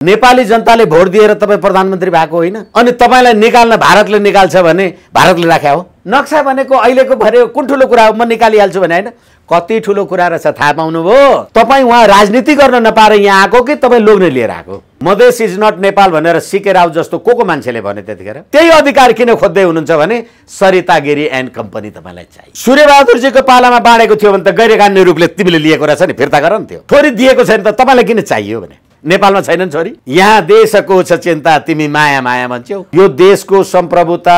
नेपाली जनताले भोट दिएर तपाईँ प्रधानमन्त्री भएको होइन, अनि तपाईँलाई निकाल्न भारतले निकाल्छ भने भारतले राख्या हो। नक्सा भनेको अहिलेको भरे कुन ठुलो कुरा हो, म निकालिहाल्छु भने होइन, कति ठुलो कुरा रहेछ थाहा पाउनुभयो। तपाईँ उहाँ राजनीति गर्न नपाएर यहाँ आएको कि तपाईँ लोग्ने लिएर आएको। मधेस इज नट नेपाल भनेर सिके राव जस्तो को मान्छेले भने त्यतिखेर त्यही अधिकार किन खोज्दै हुनुहुन्छ भने सरिता गिरी एन्ड कम्पनी तपाईँलाई चाहियो। सूर्यबहादुरजीको पालामा बाँडेको थियो भने त गैरकानुनी रूपले तिमीले लिएको रहेछ नि, फिर्ता गर नि। त्यो छोरी दिएको छैन त तपाईँलाई किन चाहियो भने? नेपालमा छैनन् छोरी? यहाँ देशको छ चिन्ता तिमी माया माया भन्छौ। यो देशको सम्प्रभुता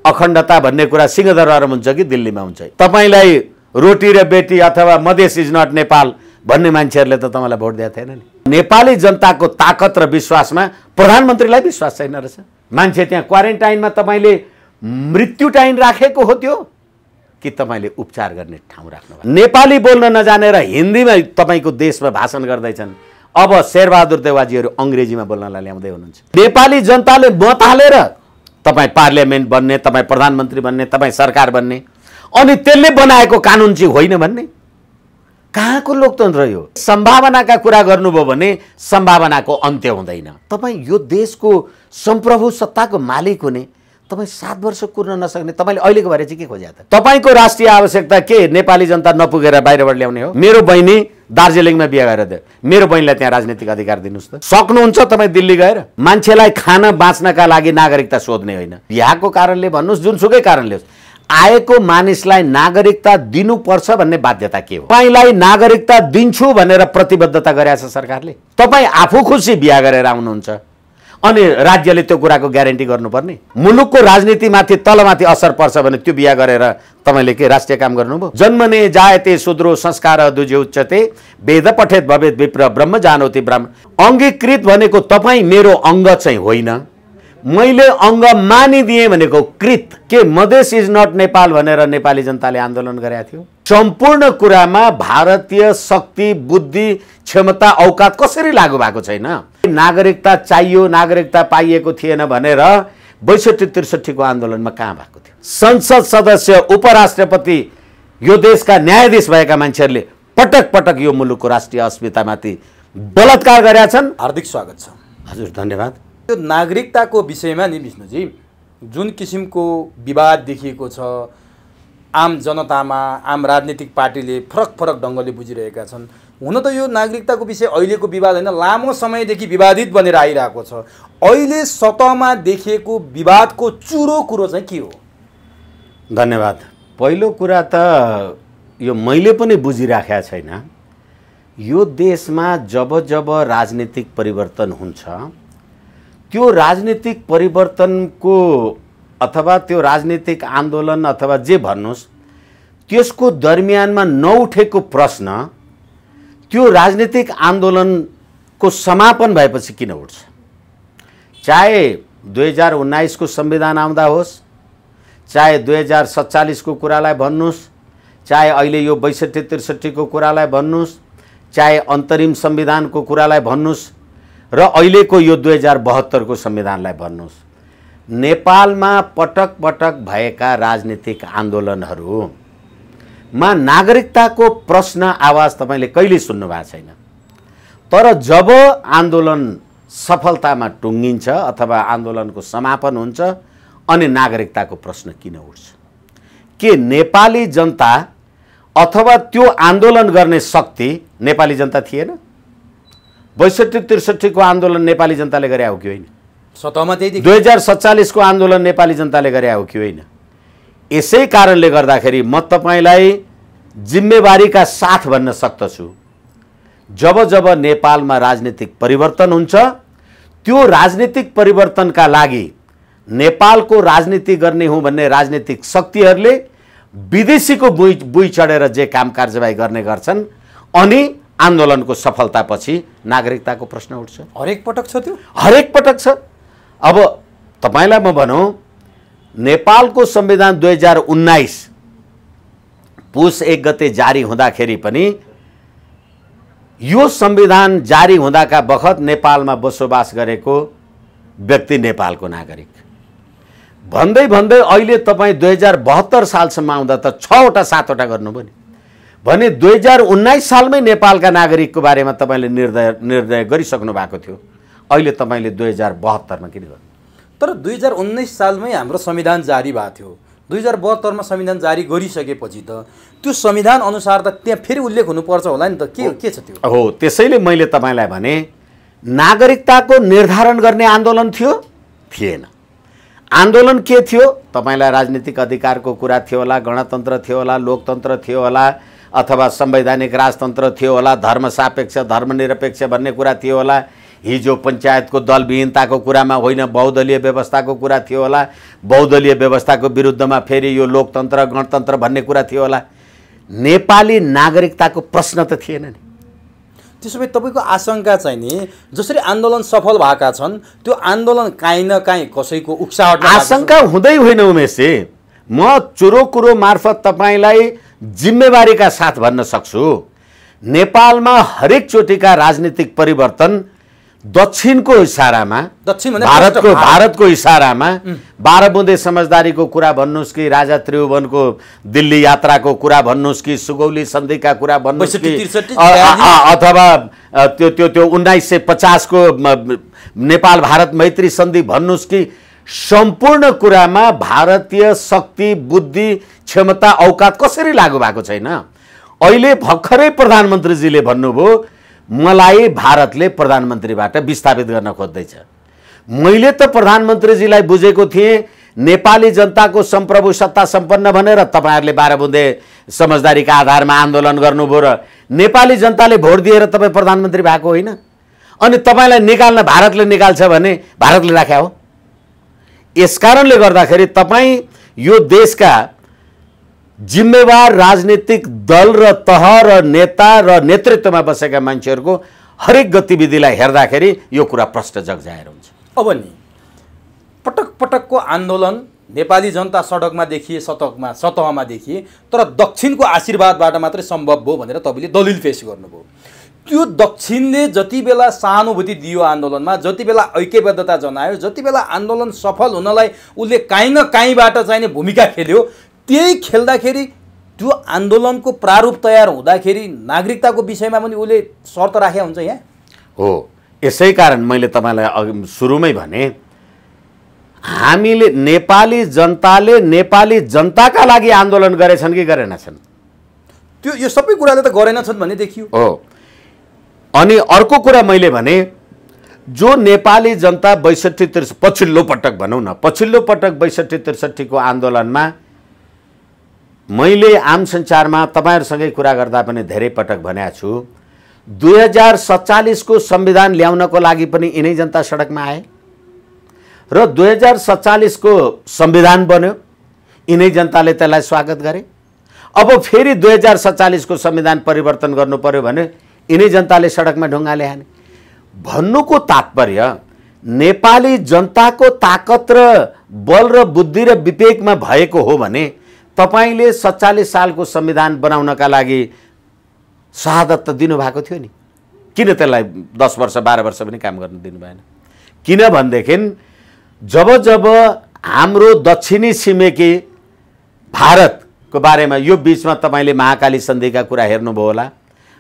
अखण्डता भन्ने कुरा सिंहदरबारमा हुन्छ कि दिल्लीमा हुन्छ? तपाईँलाई रोटी र बेटी अथवा मधेस इज नट नेपाल भन्ने मान्छेहरूले त तपाईँलाई भोट दिएको थिएन नि। नेपाली जनताको ताकत र विश्वासमा प्रधानमन्त्रीलाई विश्वास छैन रहेछ। मान्छे त्यहाँ क्वारेन्टाइनमा तपाईँले मृत्यु टाइम राखेको हो त्यो कि तपाईँले उपचार गर्ने ठाउँ राख्नु? नेपाली बोल्न नजानेर हिन्दीमा तपाईँको देशमा भाषण गर्दैछन्। अब शेरबहादुर देवाजीहरू अङ्ग्रेजीमा बोल्नलाई ल्याउँदै हुनुहुन्छ। नेपाली जनताले मत हालेर तपाईँ पार्लियामेन्ट बन्ने, तपाईँ प्रधानमन्त्री बन्ने, तपाईँ सरकार बन्ने, अनि त्यसले बनाएको कानुन चाहिँ होइन भन्ने कहाँको लोकतन्त्र यो? सम्भावनाका कुरा गर्नुभयो भने सम्भावनाको अन्त्य हुँदैन। तपाईँ यो देशको सम्प्रभु सत्ताको मालिक हुने, तपाईँ 7 वर्ष कुर्न नसक्ने, तपाईँले अहिलेको भएर चाहिँ के खोज्या त? तपाईँको राष्ट्रिय आवश्यकता के नेपाली जनता नपुगेर बाहिरबाट ल्याउने हो? मेरो बहिनी दार्जिलिङमा बिहा गरेर दियो, मेरो बहिनीलाई त्यहाँ राजनीतिक अधिकार दिनुहोस् त। सक्नुहुन्छ तपाईँ दिल्ली गएर मान्छेलाई खान बाँच्नका लागि नागरिकता सोध्ने होइन, बिहाको कारणले भन्नुहोस्, जुनसुकै कारणले होस्, आएको मानिसलाई नागरिकता दिनुपर्छ भन्ने बाध्यता के हो? तपाईँलाई नागरिकता दिन्छु भनेर प्रतिबद्धता गरेछ सरकारले। तपाईँ आफू खुसी बिहा गरेर आउनुहुन्छ अनि राज्यले त्यो कुराको ग्यारेन्टी गर्नुपर्ने? मुलुकको राजनीतिमाथि तलमाथि असर पर्छ भने त्यो बिहा गरेर तपाईँले के राष्ट्रिय काम गर्नुभयो? जन्मने जायते शूद्रो संस्कार दुजे उच्चते वेद पठेत भवेत विप्र ब्रह्म जानोति ब्राह्मण। अङ्गीकृत भनेको तपाईँ मेरो अङ्ग चाहिँ होइन, मैले अङ्ग मानिदिएँ भनेको कृत। के मधेस इज नट नेपाल भनेर नेपाली जनताले आन्दोलन गरेका थियो? सम्पूर्ण कुरामा भारतीय शक्ति, बुद्धि, क्षमता, औकात कसरी लागू भएको छैन? नागरिकता चाहियो, नागरिकता पाइएको थिएन भनेर 62-63 को आन्दोलनमा कहाँ भएको थियो? संसद सदस्य, उपराष्ट्रपति, यो देशका न्यायाधीश भएका मान्छेहरूले पटक पटक यो मुलुकको राष्ट्रिय अस्मितामाथि बलात्कार गरेका छन्। हार्दिक स्वागत छ। हजुर धन्यवाद। त्यो नागरिकताको विषयमा नि विष्णुजी जुन किसिमको विवाद देखिएको छ, आम जनतामा आम राजनीतिक पार्टीले फरक फरक ढङ्गले बुझिरहेका छन्। हुन त यो नागरिकताको विषय अहिलेको विवाद होइन, लामो समयदेखि विवादित बनेर आइरहेको छ। अहिले सतहमा देखिएको विवादको चुरो कुरो चाहिँ के हो? धन्यवाद। पहिलो कुरा त यो मैले पनि बुझिराखेका छैन, यो देशमा जब जब राजनीतिक परिवर्तन हुन्छ त्यो राजनीतिक परिवर्तनको अथवा त्यो राजनीतिक आन्दोलन अथवा जे भन्नुहोस् त्यसको दरमियानमा नउठेको प्रश्न त्यो राजनीतिक आन्दोलनको समापन भएपछि किन उठ्छ? चाहे 2019 को संविधान आउँदा होस्, चाहे 2047 को कुरालाई भन्नुहोस्, चाहे अहिले यो 62-63 को कुरालाई भन्नुहोस्, चाहे अन्तरिम संविधानको कुरालाई भन्नुहोस् र अहिलेको यो 2072 को संविधानलाई भन्नुहोस्, नेपालमा पटक पटक भएका राजनीतिक आन्दोलनहरूमा नागरिकताको प्रश्न आवाज तपाईँले कहिले सुन्नु भएको छैन। तर जब आन्दोलन सफलतामा टुङ्गिन्छ अथवा आन्दोलनको समापन हुन्छ अनि नागरिकताको प्रश्न किन उठ्छ? के नेपाली जनता अथवा त्यो आन्दोलन गर्ने शक्ति नेपाली जनता थिएन? 62-63 को आन्दोलन नेपाली जनताले गरे हो कि होइन? सतहमा त्यही 2047 को आन्दोलन नेपाली जनताले गरे हो कि होइन? यसै कारणले गर्दाखेरि म तपाईलाई जिम्मेवारीका साथ भन्न सक्दछु, जब जब नेपालमा राजनीतिक परिवर्तन हुन्छ त्यो राजनीतिक परिवर्तनका लागि नेपालको राजनीति गर्ने हो भन्ने राजनीतिक शक्तिहरूले विदेशीको बुई चढेर जे काम कारबाही गर्ने गर्छन् अनि आन्दोलनको सफलतापछि नागरिकताको प्रश्न उठ्छ। हरेक पटक छ त्यो, हरेक पटक छ। अब तपाईलाई म भनौं, नेपालको संविधान 2019 पुस 1 गते जारी हुँदाखेरि पनि यो संविधान जारी हुँदाका बखत नेपालमा बसोबास गरेको व्यक्ति नेपालको नागरिक भन्दै भन्दै अहिले तपाईँ 2072 सालसम्म आउँदा त 6 वटा 7 वटा गर्नुभयो नि भने 2019 सालमै नेपालका नागरिकको बारेमा तपाईले निर्णय गरिसक्नु भएको थियो। अहिले तपाईँले 2072 मा किन गर्नु? तर 2019 सालमै हाम्रो संविधान जारी भएको थियो। 2072 मा संविधान जारी गरिसकेपछि त त्यो संविधान अनुसार त त्यहाँ फेरि उल्लेख हुनुपर्छ होला नि त। के छ त्यो? हो, त्यसैले मैले तपाईँलाई भने नागरिकताको निर्धारण गर्ने आन्दोलन थियो? थिएन। आन्दोलन के थियो? तपाईँलाई राजनीतिक अधिकारको कुरा थियो होला, गणतन्त्र थियो होला, लोकतन्त्र थियो होला, अथवा संवैधानिक राजतन्त्र थियो होला, धर्मसापेक्ष धर्मनिरपेक्ष भन्ने कुरा थियो होला, हिजो पञ्चायतको दलविहीनताको कुरामा होइन बहुदलीय व्यवस्थाको कुरा थियो होला, बहुदलीय व्यवस्थाको विरुद्धमा फेरि यो लोकतन्त्र गणतन्त्र भन्ने कुरा थियो होला। नेपाली नागरिकताको प्रश्न त थिएन नि। त्यसो भए तपाईँको आशंका चाहिँ नि जसरी आन्दोलन सफल भएका छन् त्यो आन्दोलन काहीँ न काहीँ कसैको उक्साहटमा आशंका हुँदै होइन उमेशजी। म चुरो कुरो मार्फत तपाईँलाई जिम्मेवारीका साथ भन्न सक्छु, नेपालमा हरेक चोटिका राजनीतिक परिवर्तन दक्षिणको इसारामा, भारतको इसारामा, 12 बुँदे समझदारीको कुरा भन्नुस् कि राजा त्रिभुवनको दिल्ली यात्राको कुरा भन्नुस् कि सुगौली सन्धिका कुरा भन्नुस् कि अथवा त्यो 1950 को नेपाल भारत मैत्री सन्धि भन्नुस् कि सम्पूर्ण कुरामा भारतीय शक्ति बुद्धि क्षमता औकात कसरी लागू भएको छैन। अहिले भर्खरै प्रधानमन्त्रीजीले भन्नुभयो मलाई भारतले प्रधानमन्त्रीबाट विस्थापित गर्न खोज्दैछ। मैले त प्रधानमन्त्रीजीलाई बुझेको थिएँ नेपाली जनताको सम्प्रभु सत्ता सम्पन्न भनेर तपाईहरुले 12 बुँदे समझदारीका आधारमा आन्दोलन गर्नुभयो र नेपाली जनताले भोट दिएर तपाई प्रधानमन्त्री भएको होइन। अनि तपाईलाई निकाल्न भारतले निकाल्छ भने भारतले राख्या हो। यसकारणले गर्दाखेरि तपाई यो देशका जिम्मेवार राजनीतिक दल र तह र नेता र नेतृत्वमा बसेका मान्छेहरुको हरेक गतिविधिलाई हेर्दाखेरि यो कुरा प्रष्ट जगजाहेर हुन्छ। अब नि पटक पटकको आन्दोलन नेपाली जनता सडकमा देखिए, सतहमा देखिए, तर दक्षिणको आशीर्वादबाट मात्रै सम्भव भयो भनेर तपाईले दलिल पेश गर्नुभयो। त्यो दक्षिणले जति बेला सहानुभूति दियो आन्दोलनमा, जति बेला ऐक्यबद्धता जनायो, जति बेला आन्दोलन सफल हुनलाई उसले काहीँ न काहीँबाट चाहिने भूमिका खेल्यो, त्यही खेल्दाखेरि त्यो आन्दोलनको प्रारूप तयार हुँदाखेरि नागरिकताको विषयमा पनि उसले शर्त राखेको हुन्छ यहाँ हो। यसै कारण मैले तपाईलाई सुरुमै भने हामीले नेपाली जनताले नेपाली जनताका लागि आन्दोलन गरेछन् कि गरेनछन्, त्यो यो सबै कुराले त गरेनछन् भन्ने देखियो हो। अनि अर्को कुरा मैले भने जो नेपाली जनता 62-63 पछिल्लो पटक भनौँ न, पछिल्लो पटक 62-63 को आन्दोलनमा मैले आम सञ्चारमा तपाईहरुसँगै कुरा गर्दा पनि धेरै पटक भनेको छु, 2047 को संविधान ल्याउनको लागि पनि यिनै जनता सडकमा आए र 2047 को संविधान बन्यो, यिनै जनताले त्यसलाई स्वागत गरे। अब फेरि 2047 को संविधान परिवर्तन गर्नु पर्यो भने यिनै जनताले सडकमा ढुङ्गाले हाने। भन्नुको तात्पर्य नेपाली जनताको ताकत र बल र बुद्धि र विवेकमा भएको हो भने तपाईले 47 सालको संविधान बनाउनका लागि शहादत त दिनुभएको थियो नि, किन त्यसलाई 10 वर्ष 12 वर्ष पनि काम गर्न दिनु भएन? किन भन्देखि जब जब हाम्रो दक्षिणी छिमेकी भारतको बारेमा यो बीचमा तपाईले महाकाली सन्धिका कुरा हेर्नुभयो होला,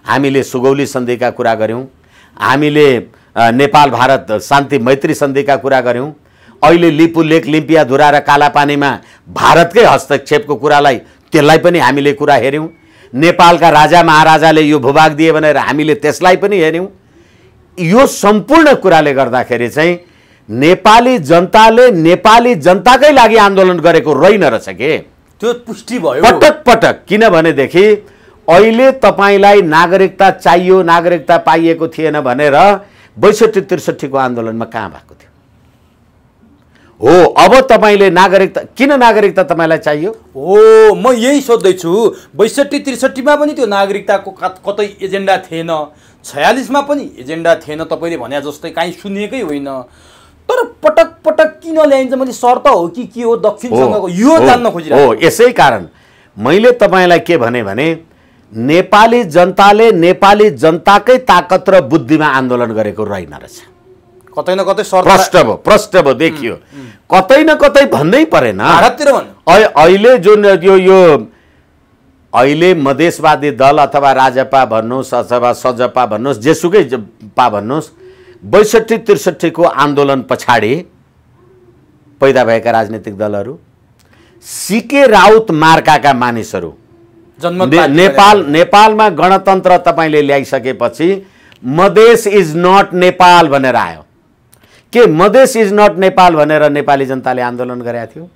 हामीले सुगौली सन्धिका कुरा गर्यौं, हामीले नेपाल भारत शान्ति मैत्री सन्धिका कुरा गर्यौं, अहिले लिपु लेक लिम्पिया धुरा र कालापानीमा भारतकै हस्तक्षेपको कुरालाई त्यसलाई पनि हामीले कुरा हेर्यौं, नेपालका राजा महाराजाले यो भूभाग दिए भनेर हामीले त्यसलाई पनि हेर्यौं। यो सम्पूर्ण कुराले गर्दाखेरि चाहिँ नेपाली जनताले नेपाली जनताकै लागि आन्दोलन गरेको रहेन रहेछ के, त्यो पुष्टि भयो पटक पटक। किनभनेदेखि अहिले तपाईलाई नागरिकता चाहियो, नागरिकता पाइएको थिएन भनेर 62-63 को आन्दोलनमा कहाँ भएको थियो हो? अब तपाईले नागरिकता, किन नागरिकता तपाईलाई चाहियो हो? म यही सोध्दै छु। 62-63 मा पनि त्यो नागरिकताको कतै एजेन्डा थिएन, 46 मा पनि एजेन्डा थिएन, तपाईले भने जस्तै कहीँ सुनिएकै होइन। तर पटक पटक किन ल्याइन्छ? मैले शर्त हो कि के हो दक्षिणसँगको यो जान्न खोजिरहेको हो। यसै कारण मैले तपाईलाई के भने नेपाली जनताले नेपाली जनताकै ताकत र बुद्धिमा आन्दोलन गरेको रहेन रहेछ। कतै न कतै शर्त प्रष्ट भयो देखियो, कतै न कतै भन्नै परेन भारततिर भन्नु। अहिले जुन यो अहिले मधेसवादी दल अथवा राजपा भन्नुहोस् अथवा सजपा भन्नुहोस्, जेसुकै पा भन्नुहोस्, 62-63 को आन्दोलन पछाडि पैदा भएका राजनीतिक दलहरू, सीके राउत मार्काका मानिसहरू, नेपालमा गणतन्त्र तपाईले ल्याइसकेपछि मधेस इज नट नेपाल भनेर आयो। के मधेस इज नट नेपाल भनेर नेपाली जनताले आन्दोलन गरेका थियो?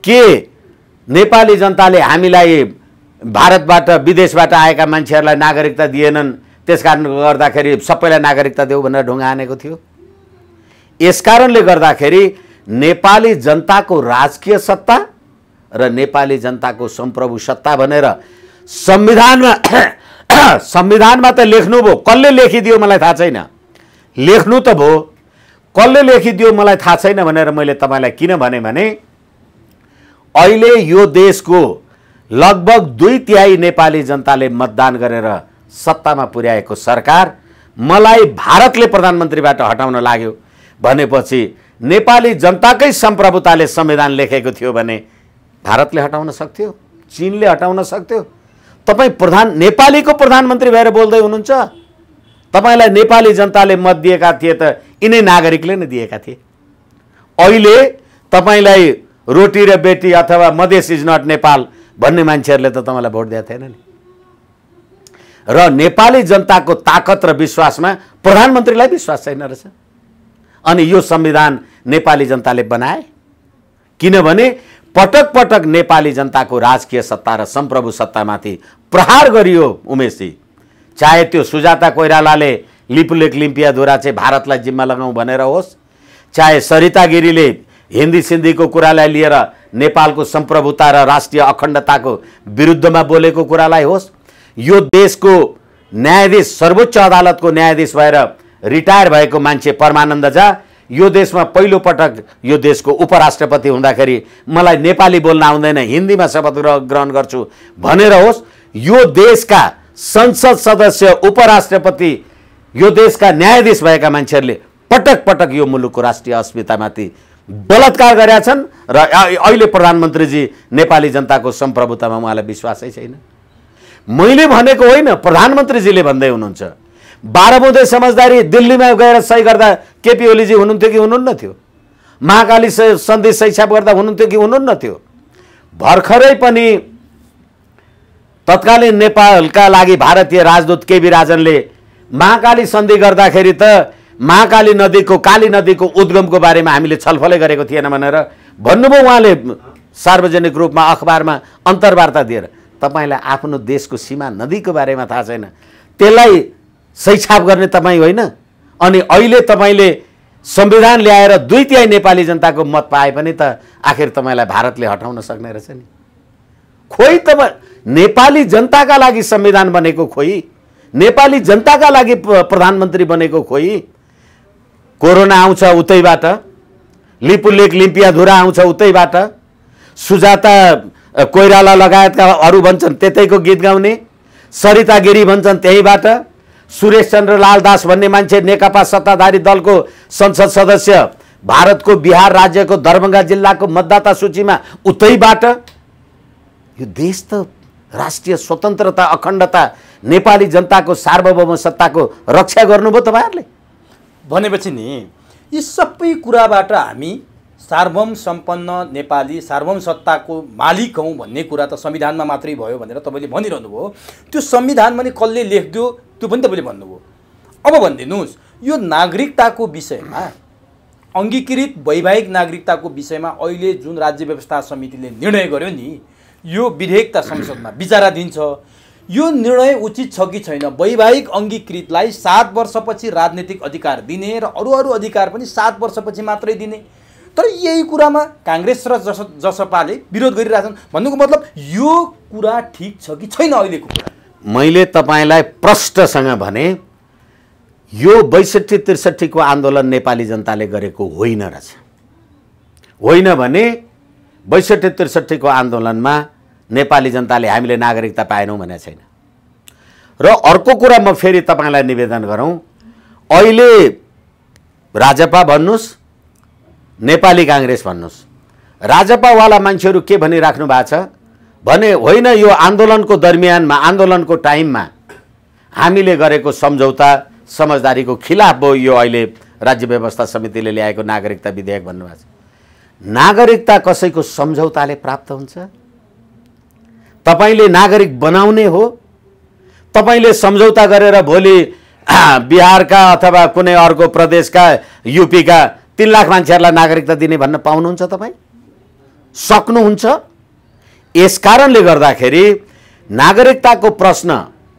के नेपाली जनताले हामीलाई भारतबाट विदेशबाट आएका मान्छेहरूलाई नागरिकता दिएनन्, त्यसकारण गर्दाखेरि सबैलाई नागरिकता देऊ भनेर ढुङ्गा हानेको थियो? यसकारणले गर्दाखेरि नेपाली जनताको राजकीय सत्ता र नेपाली जनताको सम्प्रभु सत्ता भनेर संविधानमा त लेख्नुभयो, कसले लेखिदियो मलाई थाहा छैन, लेख्नु त भयो, कसले लेखिदियो मलाई थाहा छैन भनेर मैले तपाईलाई किन भने अहिले यो देशको लगभग 2/3 नेपाली जनताले मतदान गरेर सत्तामा पुर्याएको सरकार मलाई भारतले प्रधानमन्त्रीबाट हटाउन लाग्यो भनेपछि नेपाली जनताकै सम्प्रभुताले संविधान लेखेको थियो भने भारतले हटाउन सक्थ्यो, चीनले हटाउन सक्थ्यो। तपाई नेपालीको प्रधानमन्त्री भएर बोल्दै हुनुहुन्छ। तपाईलाई नेपाली जनताले मत दिएका थिए त यिनै नागरिकले नै दिएका थिए। अहिले तपाईलाई रोटी र बेटी अथवा मधेस इज नट नेपाल भन्ने मान्छेहरूले त तपाईलाई भोट दिएको थिएन नि। र नेपाली जनताको ताकत र विश्वासमा प्रधानमन्त्रीलाई विश्वास छैन रहेछ। अनि यो संविधान नेपाली जनताले बनाए किनभने पटक पटक नेपाली जनताको राजकीय सत्ता र सम्प्रभु सत्तामाथि प्रहार गरियो उमेशजी। चाहे त्यो सुजाता कोइरालाले लिपुलेक लिम्पियाधुरा चाहिँ भारतलाई जिम्मा लगाउँ भनेर होस्, चाहे सरिता गिरीले हिन्दी सिन्धीको कुरालाई लिएर नेपालको सम्प्रभुता र राष्ट्रिय अखण्डताको विरुद्धमा बोलेको कुरालाई होस्, यो देशको न्यायाधीश सर्वोच्च अदालतको न्यायाधीश भएर रिटायर भएको मान्छे परमानन्द झा यो देशमा पहिलो पटक यो देशको उपराष्ट्रपति हुँदाखेरि मलाई नेपाली बोल्न आउँदैन, हिन्दीमा शपथ ग्रहण गर्छु भनेर होस्, यो देशका संसद सदस्य, उपराष्ट्रपति, यो देशका न्यायाधीश भएका मान्छेहरूले पटक पटक यो मुलुकको राष्ट्रिय अस्मितामाथि बलात्कार गरेका छन् र अहिले प्रधानमन्त्रीजी नेपाली जनताको सम्प्रभुतामा उहाँलाई विश्वासै छैन। मैले भनेको होइन, प्रधानमन्त्रीजीले भन्दै हुनुहुन्छ। 12 बुँदे समझदारी दिल्लीमा गएर सही गर्दा केपी ओलीजी हुनुहुन्थ्यो कि हुनुहुन्न थियो? महाकाली सन्धि सही छाप गर्दा हुनुहुन्थ्यो कि हुनुहुन्न थियो? भर्खरै पनि तत्कालीन नेपालका लागि भारतीय राजदूत केबी राजनले महाकाली सन्धि गर्दाखेरि त महाकाली नदीको, काली नदीको उद्गमको बारेमा हामीले छलफलै गरेको थिएन भनेर भन्नुभयो उहाँले सार्वजनिक रूपमा अखबारमा अन्तर्वार्ता दिएर। तपाईलाई आफ्नो देशको सीमा नदीको बारेमा थाहा छैन, त्यसलाई सही छाप गर्ने तपाईँ होइन। अनि अहिले तपाईले संविधान ल्याएर 2/3 नेपाली जनताको मत पाए पनि त आखिर तपाईलाई भारतले हटाउन सक्ने रहेछ नि। खोइ तपाईँ नेपाली जनताका लागि संविधान बनेको, खोइ नेपाली जनताका लागि प्रधानमन्त्री बनेको, खोइ कोरोना आउँछ उतैबाट, लिपुलेक लिम्पियाधुरा आउँछ उतैबाट, सुजाता कोइराला लगायतका अरू भन्छन् त्यतैको गीत गाउने, सरिता गिरी भन्छन् त्यहीबाट, सुरेश चन्द्र लाल दास भन्ने मान्छे नेकपा सत्ताधारी दलको संसद सदस्य भारतको बिहार राज्यको दरभंगा जिल्लाको मतदाता सूचीमा उतैबाट। यो देश त राष्ट्रिय स्वतन्त्रता, अखण्डता, नेपाली जनताको सार्वभौम सत्ताको रक्षा गर्नुभयो तपाईहरुले। भनेपछि नि यी सबै कुराबाट हामी सार्वभौम सम्पन्न नेपाली सार्वभौम सत्ताको मालिक हौं भन्ने कुरा त संविधानमा मात्रै भयो भनेर तपाईले भनिरहनु भयो। त्यो संविधानमा नि कसले लेख्दियो त्यो पनि तपाईले भन्नुभयो। अब भनिदिनुस्, यो नागरिकताको विषयमा, अंगीकृत वैवाहिक नागरिकताको विषयमा अहिले जुन राज्य व्यवस्था समितिले निर्णय गर्यो नि, यो विधेयकता संसदमा विचाराधीन छ। यो निर्णय उचित छ कि छैन? वैवाहिक अंगीकृतलाई 7 वर्षपछि राजनीतिक अधिकार दिने र अरू अधिकार पनि 7 वर्षपछि मात्रै दिने। तर यही कुरामा कांग्रेस र जसपाले विरोध गरिरहेछन्। भन्नुको मतलब यो कुरा ठीक छ कि छैन अहिलेको कुरा? मैले तपाईलाई प्रष्टसँग भने यो 62-63 को आन्दोलन नेपाली जनताले गरेको होइन रहेछ। होइन भने 62-63 को आन्दोलनमा नेपाली जनताले हामीले नागरिकता पाएनौं भने छैन। र अर्को कुरा म फेरि तपाईलाई निवेदन गरौं, अहिले राजपा भन्नुस्, नेपाली कांग्रेस भन्नुस्, राजपावाला मान्छेहरू के भनिराख्नु भएको छ भने होइन, यो आन्दोलनको दरमियानमा, आन्दोलनको टाइममा हामीले गरेको सम्झौता समझदारीको खिलाफ भयो यो अहिले राज्य व्यवस्था समितिले ल्याएको नागरिकता विधेयक भन्नुभएको छ। नागरिकता कसैको सम्झौताले प्राप्त हुन्छ? तपाईले नागरिक बनाउने हो? तपाईले सम्झौता गरेर भोलि बिहारका अथवा कुनै अर्को प्रदेशका यूपीका 3 लाख मान्छेहरूलाई नागरिकता दिने भन्न पाउनुहुन्छ? तपाईँ सक्नुहुन्छ? यसकारणले गर्दाखेरि नागरिकताको प्रश्न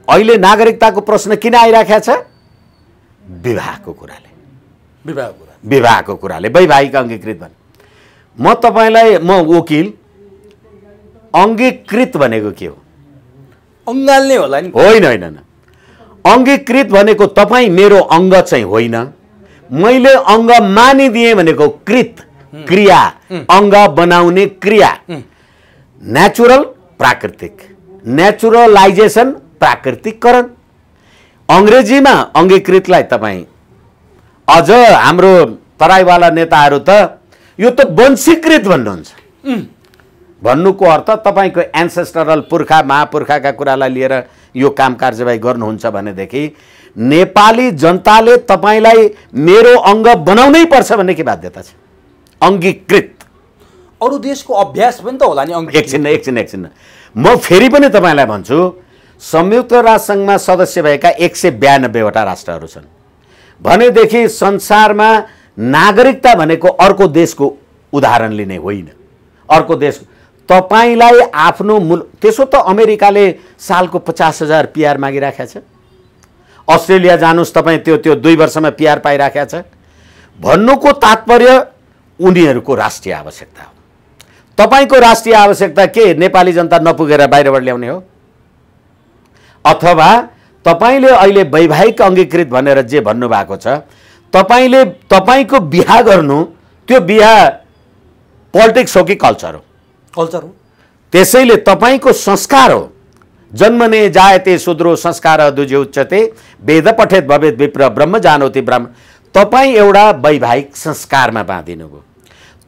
अहिले नागरिकताको प्रश्न किन आइराखेको छ? विवाहको कुराले वैवाहिक अङ्गीकृत भने म तपाईलाई म वकिल अङ्गीकृत भनेको के हो? अङ्गाल्ने होला नि? होइन अङ्गीकृत भनेको तपाईँ मेरो अङ्ग चाहिँ होइन, मैले अङ्ग मानिदिएँ भनेको कृत क्रिया, अङ्ग बनाउने क्रिया। नेचुरल प्राकृतिक, नेचुरलाइजेसन प्राकृतिकरण। अङ्ग्रेजीमा अङ्गीकृतलाई तपाईँ अझ हाम्रो तराईवाला नेताहरू त यो त वंशीकृत भन्नुहुन्छ। भन्नुको अर्थ तपाईँको एन्सेस्टरल पुर्खा महापुर्खाका कुरालाई लिएर यो काम कारबाही गर्नुहुन्छ भनेदेखि नेपाली जनताले तपाईँलाई मेरो अङ्ग बनाउनै पर्छ भन्ने के बाध्यता छ? अङ्गीकृत अरू देशको अभ्यास पनि त होला नि? एकछिन म फेरि पनि तपाईँलाई भन्छु, संयुक्त राष्ट्रसङ्घमा सदस्य भएका 192 वटा राष्ट्रहरू छन् भनेदेखि संसारमा नागरिकता भनेको अर्को देशको उदाहरण लिने होइन। अर्को देश तपाईलाई आफ्नो त्यसो त अमेरिकाले सालको 50,000 पिआर मागिराखेको छ। अस्ट्रेलिया जानुस् तपाईँ त्यो 2 वर्षमा पिआर पाइराखेको छ। भन्नुको तात्पर्य उनीहरूको राष्ट्रिय आवश्यकता हो। तपाईको राष्ट्रिय आवश्यकता के? नेपाली जनता नपुगेर बाहिरबाट ल्याउने हो? अथवा तपाईले अहिले वैवाहिक अङ्गीकृत भनेर जे भन्नुभएको छ, तपाईले तपाईको बिहा गर्नु त्यो बिहा पोलिटिक्स हो कि कल्चर हो? कल्चर हो। त्यसैले तपाईको संस्कार हो। जन्मने जायते शूद्रो संस्कार दुजे उच्चते वेद पठेत भवेत विप्र ब्रह्म जानोति ब्रह्म। तपाईँ एउटा वैवाहिक संस्कारमा बाँधिनु भयो।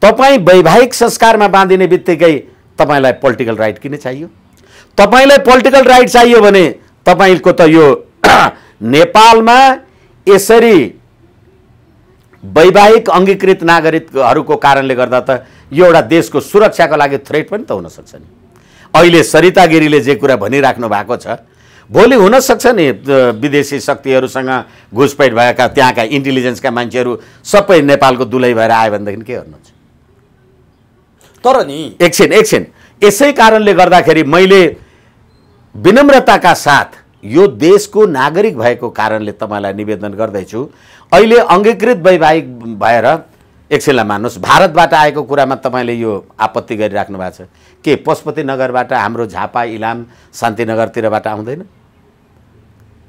तपाईँ वैवाहिक संस्कारमा बाँधिने बित्तिकै तपाईँलाई पोलिटिकल राइट किन चाहियो? तपाईँलाई पोलिटिकल राइट चाहियो भने तपाईँको त यो नेपालमा यसरी वैवाहिक अङ्गीकृत नागरिकहरूको कारणले गर्दा त यो एउटा देशको सुरक्षाको लागि थ्रेट पनि त हुन सक्छ नि। अहिले सरिता गिरीले जे कुरा भनिराख्नु भएको छ, भोलि हुन सक्छ नि विदेशी शक्तिहरूसँग घुसपैठ भएका त्यहाँका इन्टेलिजेन्सका मान्छेहरू सबै नेपालको दुलै भएर आयो भनेदेखि के गर्नुहुन्छ? तर नि एकछिन यसै कारणले गर्दाखेरि मैले विनम्रताका साथ यो देशको नागरिक भएको कारणले तपाईँलाई निवेदन गर्दैछु, अहिले अङ्गीकृत वैवाहिक भएर एकछिनलाई मान्नुहोस्, भारतबाट आएको कुरामा तपाईँले यो आपत्ति गरिराख्नु भएको छ के पशुपति नगरबाट हाम्रो झापा इलाम शान्तिनगरतिरबाट आउँदैन?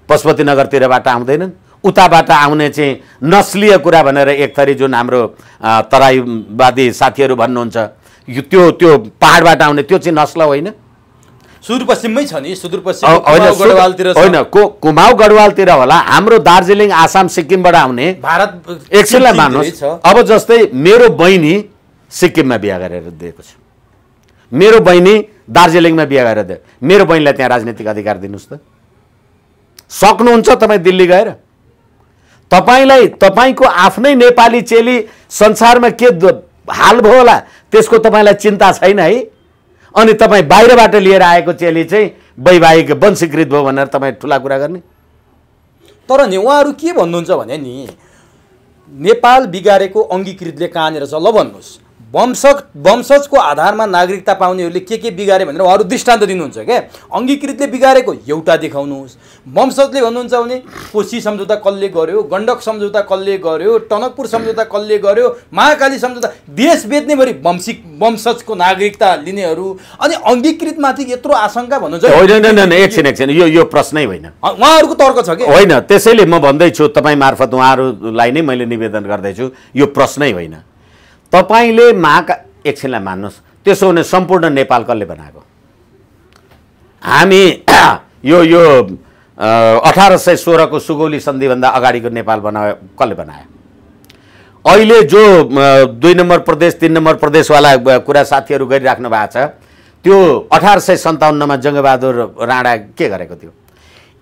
पशुपति नगरतिरबाट आउँदैनन्? उताबाट आउने चाहिँ नस्लीय कुरा भनेर एक थरी जुन हाम्रो तराईवादी साथीहरू भन्नुहुन्छ, त्यो पहाडबाट आउने त्यो चाहिँ नस्ल होइन? सुदूरपश्चिममै छ नि, सुदूरपश्चिम होइन कुमाऊ गढवालतिर होला। हाम्रो दार्जिलिङ आसाम सिक्किमबाट आउने भारत एकछिनलाई मान्नुहोस्, अब जस्तै मेरो बहिनी सिक्किममा बिहा गरेर दिएको छ, मेरो बहिनी दार्जिलिङमा बिहा गरेर दियो, मेरो बहिनीलाई त्यहाँ राजनीतिक अधिकार दिनुहोस् त। सक्नुहुन्छ तपाईँ दिल्ली गएर? तपाईँलाई तपाईँको आफ्नै नेपाली चेली संसारमा के हाल भयो होला त्यसको तपाईँलाई चिन्ता छैन है? अनि तपाईँ बाहिरबाट लिएर आएको चेली चाहिँ वैवाहिक वंशीकृत भयो भनेर तपाईँ ठुला कुरा गर्ने? तर नि उहाँहरू के भन्नुहुन्छ भने नि नेपाल बिगारेको अङ्गीकृतले कहाँनिर छ ल भन्नुहोस्। वंशजको आधारमा नागरिकता पाउनेहरूले के बिगारे भनेर उहाँहरू दृष्टान्त दिनुहुन्छ क्या। अङ्गीकृतले बिगारेको एउटा देखाउनुहोस्। वंशजले भन्नुहुन्छ भने कोशी सम्झौता कसले गर्यो, गण्डक सम्झौता कसले गर्यो, टनकपुर सम्झौता कसले गर्यो, महाकाली सम्झौता, देश बेच्नेभरि वंशजको नागरिकता लिनेहरू, अनि अङ्गीकृतमाथि यत्रो आशंका भन्नुहुन्छ? होइन एकछिन यो प्रश्नै होइन, उहाँहरूको तर्क छ कि होइन। त्यसैले म भन्दैछु तपाईँ मार्फत उहाँहरूलाई नै मैले निवेदन गर्दैछु, यो प्रश्नै होइन। तपाईले एकछिनलाई मान्नुहोस्, त्यसो भने सम्पूर्ण नेपाल कसले बनाएको? हामी यो 1816 को सुगौली सन्धिभन्दा अगाडिको नेपाल कसले बनायो? अहिले जो 2 नम्बर प्रदेश 3 नम्बर प्रदेशवाला कुरा साथीहरू गरिराख्नु भएको छ, त्यो 1857 मा जङ्गबहादुर राणा के गरेको थियो?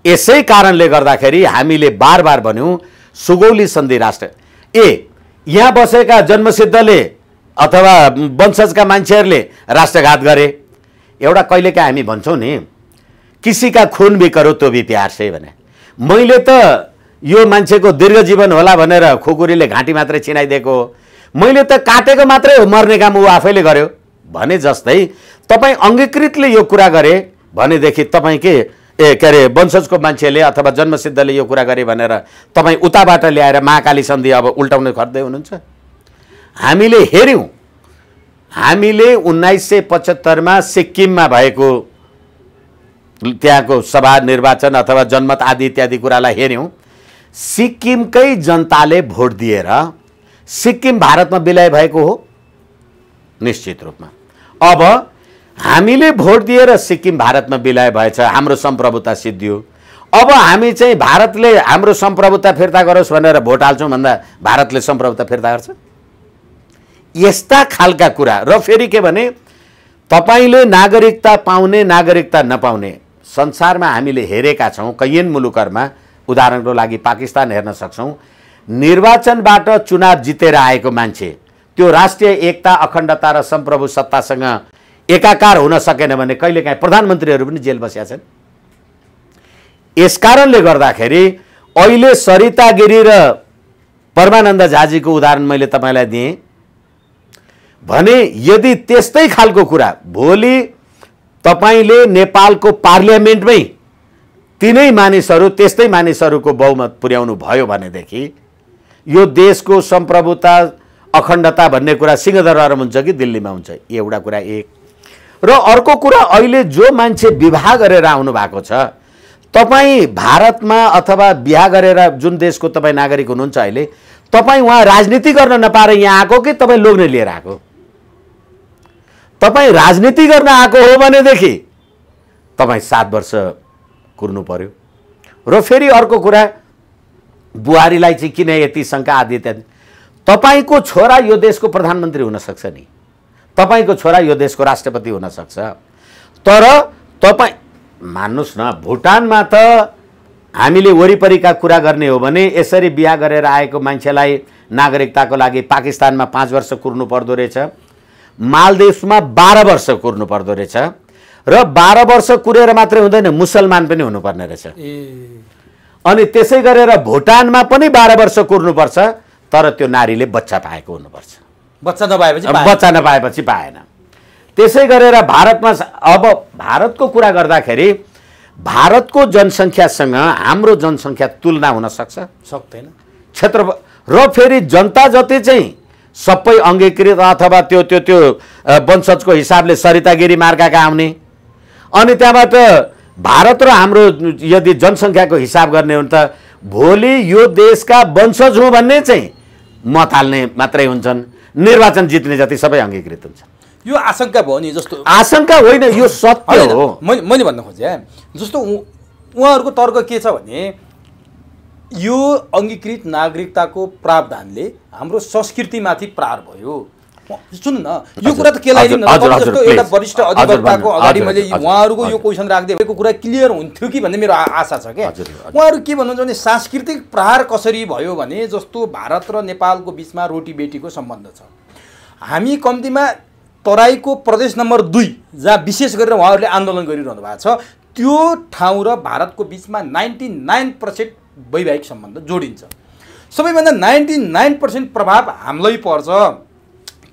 यसै कारणले गर्दाखेरि हामीले बार बार भन्यौँ सुगौली सन्धि राष्ट्र यहाँ बसेका जन्मसिद्धले अथवा वंशजका मान्छेहरूले राष्ट्रघात गरे। एउटा कहिलेकाहीँ हामी भन्छौँ नि किसी का खून भी करो तो भी प्यार से भने। मैले त यो मान्छेको दीर्घ जीवन होला भनेर खुकुरीले घाँटी मात्रै चिनाइदिएको हो, मैले त काटेको मात्रै हो, मर्ने काम ऊ आफैले गर्यो भने जस्तै तपाईँ अङ्गीकृतले यो कुरा गरे भनेदेखि तपाईँ के अरे वंशजको मान्छेले अथवा जन्मसिद्धले यो कुरा गरे भनेर तपाईँ उताबाट ल्याएर महाकाली सन्धि अब उल्टाउने खोज्दै हुनुहुन्छ। हामीले हेऱ्यौँ, हामीले 1975 मा सिक्किममा भएको त्यहाँको सभा निर्वाचन अथवा जनमत आदि इत्यादि कुरालाई हेऱ्यौँ। सिक्किमकै जनताले भोट दिएर सिक्किम भारतमा विलय भएको हो निश्चित रूपमा। अब हामीले भोट दिएर सिक्किम भारतमा विलय भएछ, हाम्रो सम्प्रभुता सिद्धियो। अब हामी चाहिँ भारतले हाम्रो सम्प्रभुता फिर्ता गरोस् भनेर भोट हाल्छौँ भन्दा भारतले सम्प्रभुता फिर्ता गर्छ। यस्ता खालका कुरा। र फेरि के भने तपाईले नागरिकता पाउने नागरिकता नपाउने संसारमा हामीले हेरेका छौँ। कैयन मुलुकहरूमा उदाहरणको लागि पाकिस्तान हेर्न सक्छौँ। निर्वाचनबाट चुनाव जितेर आएको मान्छे त्यो राष्ट्रिय एकता अखण्डता र सम्प्रभु सत्तासँग एकाकार हुन सकेन भने कहिलेकाहीँ प्रधानमन्त्रीहरू पनि जेल बसेका छन्। यसकारणले गर्दाखेरि अहिले सरिता गिरी र परमानन्द झाजीको उदाहरण मैले तपाईलाई दिएँ भने यदि त्यस्तै खालको कुरा भोलि तपाईले नेपालको पार्लियामेन्टमै तिनै मानिसहरू त्यस्तै मानिसहरूको बहुमत पुर्याउनु भयो भनेदेखि यो देशको सम्प्रभुता अखण्डता भन्ने कुरा सिंहदरबारमा हुन्छ कि दिल्लीमा हुन्छ, एउटा कुरा एक। र अर्को कुरा अहिले जो मान्छे विवाह गरेर आउनु भएको छ, तपाईँ भारतमा अथवा बिहा गरेर जुन देशको तपाईँ नागरिक हुनुहुन्छ अहिले, तपाईँ वहाँ राजनीति गर्न नपाएर यहाँ आएको कि तपाईँ लोग्ने लिएर आएको? तपाईँ राजनीति गर्न आएको हो भनेदेखि तपाईँ 7 वर्ष कुर्नु पर्यो। र फेरि अर्को कुरा, बुहारीलाई चाहिँ किन यति शङ्का आदि इत्यादि। तपाईको छोरा यो देशको प्रधानमन्त्री हुन सक्छ नि, तपाईको छोरा यो देशको राष्ट्रपति हुन सक्छ। तर तपाईँ मान्नुस् न, भुटानमा त हामीले वरिपरिका कुरा गर्ने हो भने यसरी बिहा गरेर आएको मान्छेलाई नागरिकताको लागि पाकिस्तानमा 5 वर्ष कुर्नु पर्दो रहेछ, मालदिव्समा 12 वर्ष कुर्नु पर्दो रहेछ, र 12 वर्ष कुरेर मात्रै हुँदैन, मुसलमान पनि हुनुपर्ने रहेछ। अनि त्यसै गरेर भुटानमा पनि 12 वर्ष कुर्नुपर्छ, तर त्यो नारीले बच्चा पाएको हुनुपर्छ। बच्चा नपाएपछि पाएन। त्यसै गरेर भारतमा अब भारतको कुरा गर्दाखेरि भारतको जनसङ्ख्यासँग हाम्रो जनसङ्ख्या तुलना हुन सक्छ? सक्दैन। क्षेत्र र फेरि जनता जति चाहिँ सबै अङ्गीकृत अथवा त्यो त्यो त्यो वंशजको हिसाबले सरिता गिरी मार्काका आउने, अनि त्यहाँबाट भारत र हाम्रो यदि जनसङ्ख्याको हिसाब गर्ने हो भने त भोलि यो देशका वंशज हुँ भन्ने चाहिँ मत हाल्ने मात्रै हुन्छन्, निर्वाचन जित्ने जति सबै अङ्गीकृत हुन्छ। यो आशंका भयो नि, जस्तो आशंका होइन, यो सत्य हो। मैले भन्न खोजेँ जस्तो उहाँहरूको तर्क के छ भने यो अङ्गीकृत नागरिकताको प्रावधानले हाम्रो संस्कृतिमाथि प्रहार भयो। सुन्नु न, यो कुरा त केलाई दिन जस्तो एउटा वरिष्ठ अधिवक्ताको अगाडि मैले उहाँहरूको यो क्वेसन राख्दिएको कुरा क्लियर हुन्थ्यो कि भन्ने मेरो आशा छ क्या। उहाँहरू के भन्नुहुन्छ भने सांस्कृतिक प्रहार कसरी भयो भने जस्तो भारत र नेपालको बिचमा रोटी बेटीको सम्बन्ध छ। हामी कम्तीमा तराईको प्रदेश नम्बर 2 जहाँ विशेष गरेर उहाँहरूले आन्दोलन गरिरहनु भएको छ त्यो ठाउँ र भारतको बिचमा 99% वैवाहिक सम्बन्ध जोडिन्छ। सबैभन्दा 99% प्रभाव हामीलाई पर्छ।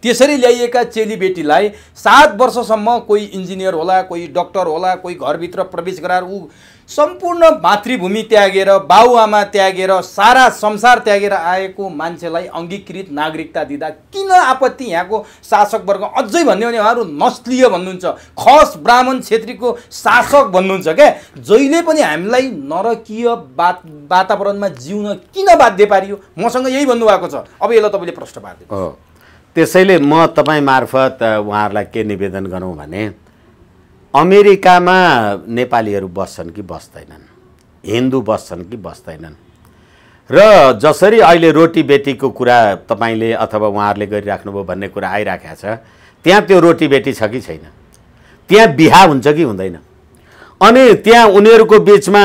त्यसरी ल्याइएका चेलीबेटीलाई 7 वर्षसम्म कोही इन्जिनियर होला, कोही डक्टर होला, कोही घरभित्र प्रवेश गराएर ऊ सम्पूर्ण मातृभूमि त्यागेर बाउआमा त्यागेर सारा संसार त्यागेर आएको मान्छेलाई अङ्गीकृत नागरिकता दिँदा किन आपत्ति? यहाँको शासकवर्ग अझै भन्यो भने उहाँहरू नस्लीय भन्नुहुन्छ, खस ब्राह्मण क्षेत्रीको शासक भन्नुहुन्छ क्या। जहिले पनि हामीलाई नरकीय वातावरणमा जिउन किन बाध्य पारियो? मसँग यही भन्नुभएको छ। अब यसलाई तपाईँले प्रश्न पार्दिनु। त्यसैले म तपाईँ मार्फत उहाँहरूलाई के निवेदन गरौँ भने अमेरिकामा नेपालीहरू बस्छन् कि बस्दैनन्, हिन्दू बस्छन् कि बस्दैनन्, र जसरी अहिले रोटी बेटीको कुरा तपाईँले अथवा उहाँहरूले गरिराख्नुभयो भन्ने कुरा आइराखेको छ, त्यहाँ त्यो रोटी बेटी छ कि छैन? त्यहाँ बिहा हुन्छ कि हुँदैन? अनि त्यहाँ उनीहरूको बिचमा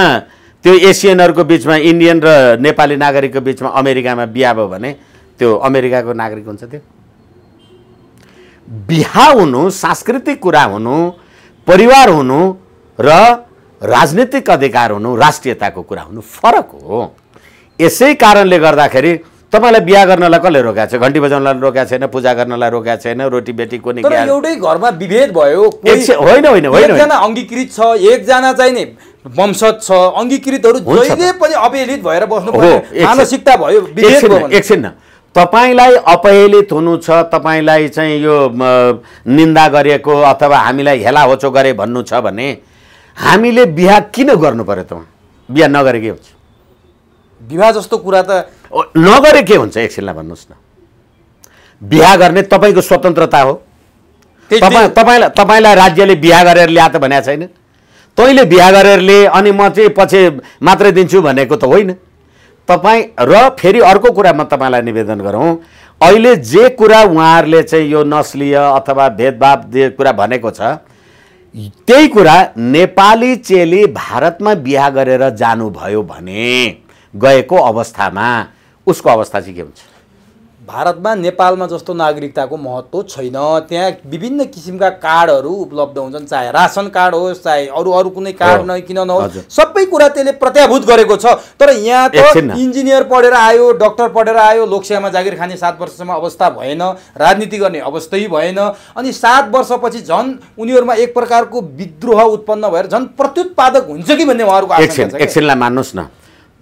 त्यो एसियनहरूको बिचमा इन्डियन र नेपाली नागरिकको बिचमा अमेरिकामा बिहा भयो भने त्यो अमेरिकाको नागरिक हुन्छ। त्यो बिहा हुनु, सांस्कृतिक कुरा हुनु, परिवार हुनु र राजनीतिक अधिकार हुनु, राष्ट्रियताको कुरा हुनु फरक हो। यसै कारणले गर्दाखेरि तपाईलाई बिहा गर्नलाई कसले रोकेको छ? घन्टी बजाउनलाई रोकेको छैन, पूजा गर्नलाई रोकेको छैन, रोटी बेटी को नि तर एउटै घरमा विभेद भयो, होइन होइन होइन, एकजना अंगीकृत छ, एकजना चाहिँ नि वंशज छ, अंगीकृतहरू जहिले पनि अपहेलित भएर बस्नुपर्ने मानसिकता भयो, विभेद भयो। एकछिन न, तपाईलाई अपहेलित हुनु छ, तपाईलाई चाहिँ यो निन्दा गरेको अथवा हामीलाई हेला होचो गरे भन्नु छ भने हामीले बिहा किन गर्नु पर्यो त? बिहा नगरे के हुन्छ? विवाह जस्तो कुरा त नगरे के हुन्छ? एकछिनलाई भन्नुहोस् न। बिहा गर्ने तपाईँको स्वतन्त्रता हो। तपाईँलाई राज्यले बिहा गरेर ल्या त भनेको छैन। तैँले बिहा गरेर लिए अनि म चाहिँ पछि मात्रै दिन्छु भनेको त होइन। तपाईँ र फेरि अर्को कुरा म तपाईँलाई निवेदन गरौँ, अहिले जे कुरा उहाँहरूले चाहिँ यो नस्लीय अथवा भेदभाव कुरा भनेको छ, त्यही कुरा नेपाली चेली भारतमा बिहा गरेर जानुभयो भने गएको अवस्थामा उसको अवस्था चाहिँ के हुन्छ? भारतमा नेपालमा जस्तो नागरिकताको महत्त्व छैन। त्यहाँ विभिन्न किसिमका कार्डहरू उपलब्ध हुन्छन्, चाहे रासन कार्ड होस्, चाहे अरू कुनै कार्ड नै किन नहोस्, सबै कुरा त्यसले प्रत्याभूत गरेको छ। तर यहाँ त इन्जिनियर पढेर आयो, डक्टर पढेर आयो, लोकसेवामा जागिर खाने 7 वर्षसम्म अवस्था भएन, राजनीति गर्ने अवस्थै भएन, अनि 7 वर्षपछि झन् उनीहरूमा एक प्रकारको विद्रोह उत्पन्न भएर झन् प्रत्युत्पादक हुन्छ कि भन्ने उहाँहरूको आशंका छ। एकछिनलाई मान्नुहोस् न,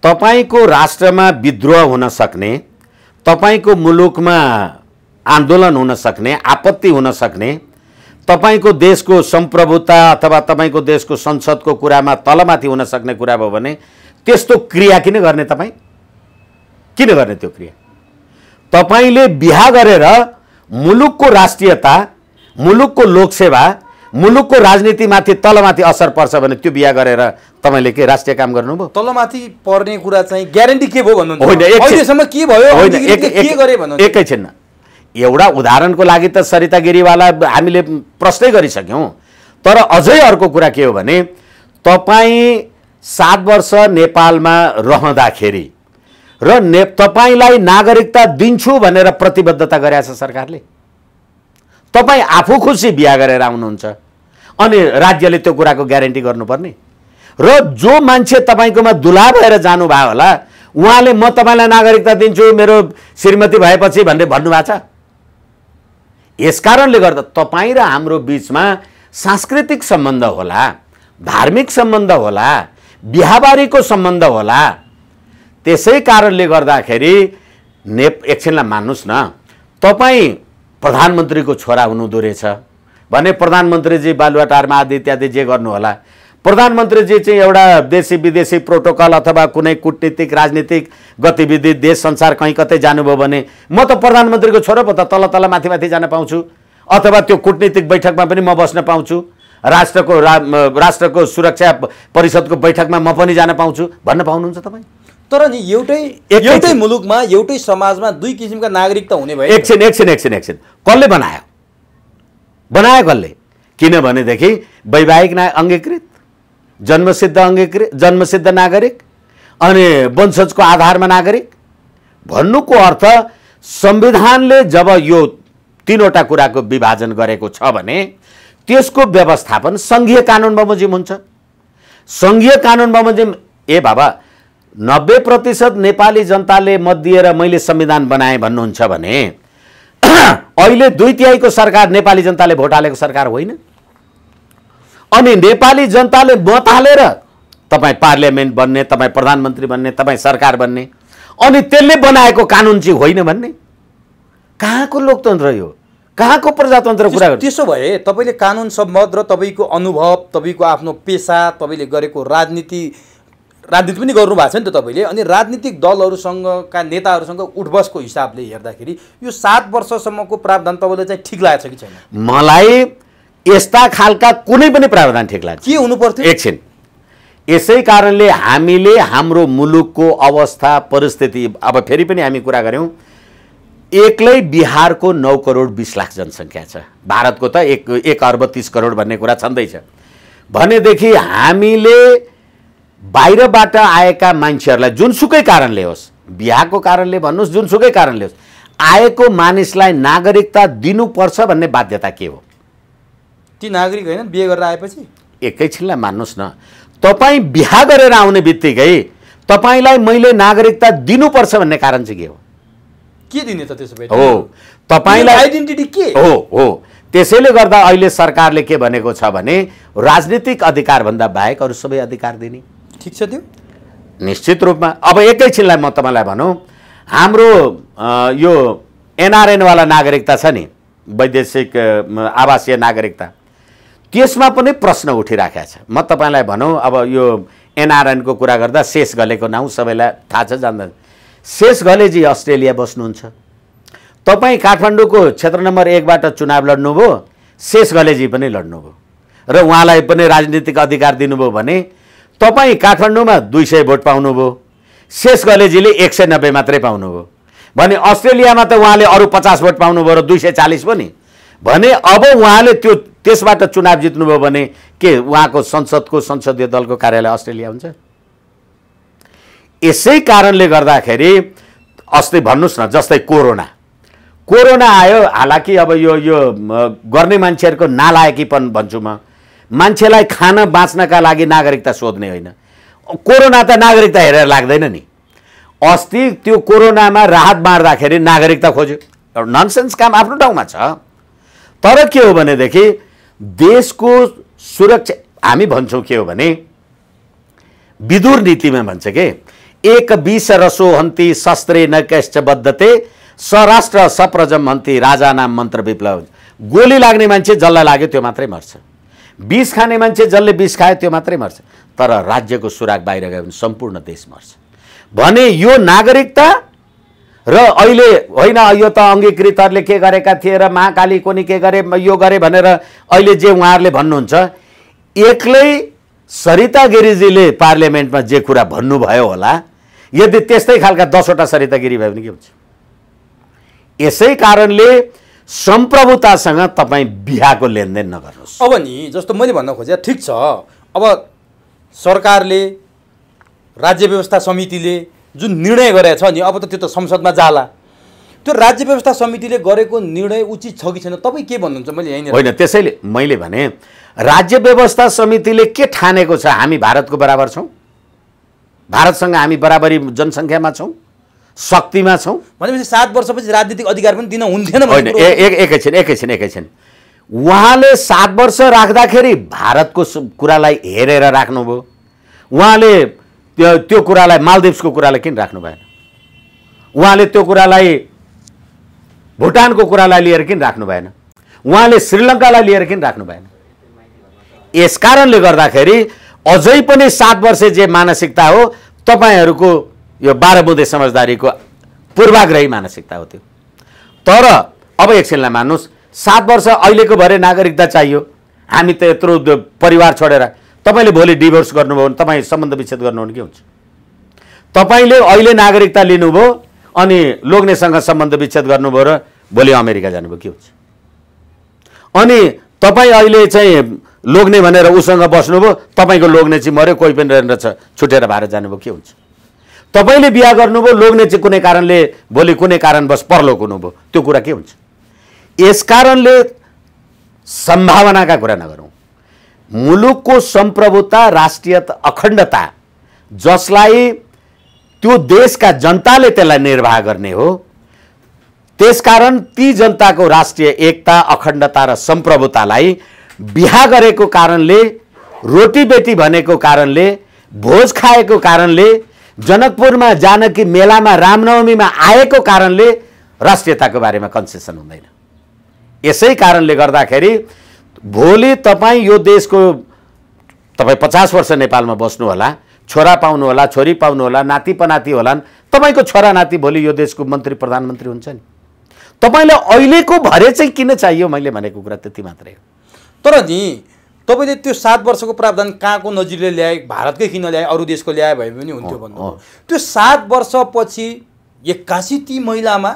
तपाईको राष्ट्रमा विद्रोह हुन सक्ने, तपाईको मुलुकमा आन्दोलन हुन सक्ने, आपत्ति हुन सक्ने, तपाईको देशको सम्प्रभुता अथवा तपाईको देशको संसदको कुरामा तलमाथि हुन सक्ने कुरा भयो भने त्यस्तो क्रिया किन गर्ने? तपाईँ किन गर्ने त्यो क्रिया? तपाईले बिहा गरेर मुलुकको राष्ट्रियता, मुलुकको लोकसेवा, मुलुकको राजनीतिमाथि तलमाथि असर पर्छ भने त्यो बिहा गरेर तपाईले के राष्ट्रिय काम गर्नुभयो? तलमाथि पर्ने कुरा चाहिँ ग्यारेन्टी के भयो भन्नुहुन्छ? अहिलेसम्म के भयो? के गरे भन्नुहुन्छ? एकैछिन, एउटा उदाहरणको लागि त सरिता गिरीवाला हामीले प्रश्नै गरिसक्यौँ। तर अझै अर्को कुरा के हो भने तपाईँ 7 वर्ष नेपालमा रहँदाखेरि र तपाईलाई नागरिकता दिन्छु भनेर प्रतिबद्धता गरेछ सरकारले। तपाईँ आफू खुसी बिहा गरेर आउनुहुन्छ अनि राज्यले त्यो कुराको ग्यारेन्टी गर्नुपर्ने। र जो मान्छे तपाईँकोमा दुला भएर जानुभयो होला उहाँले म तपाईँलाई नागरिकता दिन्छु मेरो श्रीमती भएपछि भनेर भन्नुभएको छ। यसकारणले गर्दा तपाईँ र हाम्रो बिचमा सांस्कृतिक सम्बन्ध होला, धार्मिक सम्बन्ध होला, बिहाबारीको सम्बन्ध होला। त्यसै कारणले गर्दाखेरि एकछिनलाई मान्नुहोस् न, तपाईँ प्रधानमन्त्रीको छोरा हुनुहुँदो रहेछ भने प्रधानमन्त्रीजी बालुवाटारमा आदि इत्यादि जे गर्नु होला, प्रधानमन्त्रीजी चाहिँ एउटा देशी विदेशी प्रोटोकल अथवा कुनै कूटनीतिक राजनीतिक गतिविधि देश संसार कहीँ कतै जानुभयो भने म त प्रधानमन्त्रीको छोरो पो त तल तल माथि माथि जान पाउँछु, अथवा त्यो कूटनीतिक बैठकमा पनि म बस्न पाउँछु, राष्ट्रको सुरक्षा परिषदको बैठकमा म पनि जान पाउँछु भन्न पाउनुहुन्छ तपाईँ? तर नि एउटै मुलुकमा एउटै समाजमा दुई किसिमका नागरिकता हुने भए एकछिन कसले बनायो कसले? किनभनेदेखि वैवाहिक अङ्गीकृत, जन्मसिद्ध नागरिक अनि वंशजको आधारमा नागरिक भन्नुको अर्थ संविधानले जब यो तीनवटा कुराको विभाजन गरेको छ भने त्यसको व्यवस्थापन संघीय कानुन बमोजिम हुन्छ। संघीय कानुन बमोजिम बाबा 90% नेपाली जनताले मत दिएर मैले संविधान बनाएँ भन्नुहुन्छ भने अहिले 2/3 सरकार नेपाली जनताले भोट हालेको सरकार होइन। अनि नेपाली जनताले मत हालेर तपाईँ पार्लियामेन्ट बन्ने, तपाईँ प्रधानमन्त्री बन्ने, तपाईँ सरकार बन्ने, अनि त्यसले बनाएको कानुन चाहिँ होइन भन्ने कहाँको लोकतन्त्र यो? कहाँको प्रजातन्त्र कुरा गर्नु? त्यसो भए तपाईँले कानुन सम्बद्ध र तपाईँको अनुभव, तपाईँको आफ्नो पेसा, तपाईँले गरेको राजनीति पनि गर्नु भएको छ नि त तपाईँले, अनि राजनीतिक दलहरूसँगका नेताहरूसँग उठबसको हिसाबले हेर्दाखेरि यो 7 वर्षसम्मको प्रावधान तपाईँले चाहिँ ठिक लागेको छ कि छैन? मलाई यस्ता खालका कुनै पनि प्रावधान ठिक लाग्छ। के हुनु पर्थ्यो? एकछिन, यसै कारणले हामीले हाम्रो मुलुकको अवस्था परिस्थिति अब फेरि पनि हामी कुरा गऱ्यौँ, एक्लै बिहारको 9 करोड 20 लाख जनसङ्ख्या छ, भारतको त 1 अर्ब 30 करोड भन्ने कुरा छँदैछ भनेदेखि हामीले बाहिरबाट आएका मान्छेहरूलाई जुनसुकै कारणले होस्, बिहाको कारणले भन्नुहोस्, जुनसुकै कारणले होस्, आएको मानिसलाई नागरिकता दिनुपर्छ भन्ने बाध्यता के हो? ती नागरिक होइन बिहे गरेर आएपछि एकैछिनलाई मान्नुहोस् न, तपाईँ बिहा गरेर आउने बित्तिकै तपाईँलाई मैले नागरिकता दिनुपर्छ भन्ने कारण चाहिँ के हो? के दिने त त्यसो भए? हो, तपाईँलाई आइडेन्टिटी के हो। त्यसैले गर्दा अहिले सरकारले के भनेको छ भने राजनीतिक अधिकारभन्दा बाहेक अरू सबै अधिकार दिने। ठिक छ त्यो निश्चित रूपमा। अब एकैछिनलाई म तपाईँलाई भनौँ, हाम्रो यो एनआरएनवाला नागरिकता छ नि, वैदेशिक आवासीय नागरिकता, त्यसमा पनि प्रश्न उठिराखेको छ। म तपाईँलाई भनौँ, अब यो एनआरएनको कुरा गर्दा शेष घलेको नाउँ सबैलाई थाहा छ, जान्दैन। शेष घलेजी अस्ट्रेलिया बस्नुहुन्छ, तपाईँ काठमाडौँको क्षेत्र नम्बर 1बाट चुनाव लड्नुभयो, शेष घलेजी पनि लड्नुभयो र उहाँलाई पनि राजनीतिक अधिकार दिनुभयो भने तपाईँ काठमाडौँमा 200 भोट पाउनुभयो, शेष घलेजीले 190 मात्रै पाउनुभयो भने अस्ट्रेलियामा त उहाँले अरू 50 भोट पाउनुभयो र 240 पनि भने अब उहाँले त्यसबाट चुनाव जित्नुभयो भने के उहाँको संसदीय दलको कार्यालय अस्ट्रेलिया हुन्छ? यसै कारणले गर्दाखेरि अस्ति भन्नुहोस् न, जस्तै कोरोना आयो, हालाकि अब यो गर्ने मान्छेहरूको नालायकीपन भन्छु म, मान्छेलाई खान बाँच्नका लागि नागरिकता सोध्ने होइन। कोरोना त नागरिकता हेरेर लाग्दैन नि। अस्ति त्यो कोरोनामा राहत बाँड्दाखेरि नागरिकता खोज्यो, ननसेन्स काम आफ्नो ठाउँमा छ। तर के हो भनेदेखि देशको सुरक्षा हामी भन्छौँ के हो भने विदुर नीतिमा भन्छ के, एक विष रसो हन्ति शस्त्रे न कैश्च बद्धते स्वराष्ट्र सप्रजम हन्ति राजा नाम मन्त्र विप्लव। गोली लाग्ने मान्छे जसलाई लाग्यो त्यो मात्रै मर्छ, विष खाने मान्छे जसले विष खायो त्यो मात्रै मर्छ, तर राज्यको सुराग बाहिर गयो भने सम्पूर्ण देश मर्छ। भने यो नागरिकता र अहिले होइन, यो त अङ्गीकृतहरूले के गरेका थिए र महाकाली कोनी के गरे, यो गरे भनेर अहिले जे उहाँहरूले भन्नुहुन्छ, एक्लै सरिता गिरिजीले पार्लियामेन्टमा जे कुरा भन्नुभयो होला, यदि त्यस्तै खालका 10वटा सरिता गिरी भयो भने के हुन्छ? यसै कारणले सम्प्रभुतासँग तपाईँ बिहाको लेनदेन नगर्नुहोस्। अब नि जस्तो मैले भन्न खोजेँ, ठिक छ, अब सरकारले राज्य व्यवस्था समितिले जुन निर्णय गरेछ नि, अब त त्यो त संसदमा जाला। त्यो राज्य व्यवस्था समितिले गरेको निर्णय उचित छ कि छैन, तपाईँ के भन्नुहुन्छ? मैले यहीँ होइन, त्यसैले मैले भने राज्य व्यवस्था समितिले के ठानेको छ? हामी भारतको बराबर छौँ, भारतसँग हामी बराबरी जनसङ्ख्यामा छौँ, शक्तिमा छौँ भनेपछि 7 वर्षपछि राजनीतिक अधिकार पनि दिन हुन्थेन। होइन, एकैछिन उहाँले 7 वर्ष राख्दाखेरि भारतको कुरालाई हेरेर राख्नुभयो। उहाँले त्यो कुरालाई, मालदिप्सको कुरालाई किन राख्नु भएन? उहाँले त्यो कुरालाई, भुटानको कुरालाई लिएर किन राख्नु भएन? उहाँले श्रीलङ्कालाई लिएर किन राख्नु भएन? यस कारणले गर्दाखेरि अझै पनि 7 वर्ष जे मानसिकता हो तपाईँहरूको यो 12 बुँदे समझदारीको पूर्वाग्रही मानसिकता हो त्यो। तर अब एकछिनलाई मान्नुहोस्, 7 वर्ष अहिलेको भरे नागरिकता चाहियो, हामी त यत्रो परिवार छोडेर, तपाईँले भोलि डिभोर्स गर्नुभयो भने, तपाईँ सम्बन्ध विच्छेद गर्नुभयो भने के हुन्छ? तपाईँले अहिले नागरिकता लिनुभयो अनि लोग्नेसँग सम्बन्ध विच्छेद गर्नुभयो र भोलि अमेरिका जानुभयो, के हुन्छ? अनि तपाईँ अहिले चाहिँ लोग्ने भनेर उसँग बस्नुभयो, तपाईँको लोग्ने चाहिँ मऱ्यो, कोही पनि रहेन रहेछ, छुटेर भारत जानुभयो, के हुन्छ? तपाईँले बिहा गर्नुभयो, लोग्ने चाहिँ कुनै कारणले भोलि कुनै कारणवश परलोक हुनुभयो, त्यो कुरा के हुन्छ? यस कारणले सम्भावनाका कुरा नगरौँ। मुलुकको सम्प्रभुता, राष्ट्रियता, अखण्डता, जसलाई त्यो देशका जनताले त्यसलाई निर्वाह गर्ने हो, त्यसकारण ती जनताको राष्ट्रिय एकता, अखण्डता र सम्प्रभुतालाई बिहा गरेको कारणले, रोटी बेटी भनेको कारणले, भोज खाएको कारणले, जनकपुरमा जानकी मेलामा रामनवमीमा आएको कारणले राष्ट्रियताको बारेमा कन्सेसन हुँदैन। यसै कारणले गर्दाखेरि भोलि तपाईँ यो देशको, तपाईँ 50 वर्ष नेपालमा बस्नु होला, छोरा पाउनु होला, छोरी पाउनु होला, नाति पनाति होलान्, तपाईँको छोरा नाति भोलि यो देशको मन्त्री प्रधानमन्त्री हुन्छ नि। तपाईँलाई अहिलेको भरे चाहिँ किन चाहियो? मैले भनेको कुरा त्यति मात्रै हो। तर नि तपाईँले त्यो 7 वर्षको प्रावधान कहाँको नजिकले ल्याए, भारतकै किन ल्याए, अरू देशको ल्याए भए पनि हुन्थ्यो भन्नु। त्यो 7 वर्षपछि एक्कासी ती महिलामा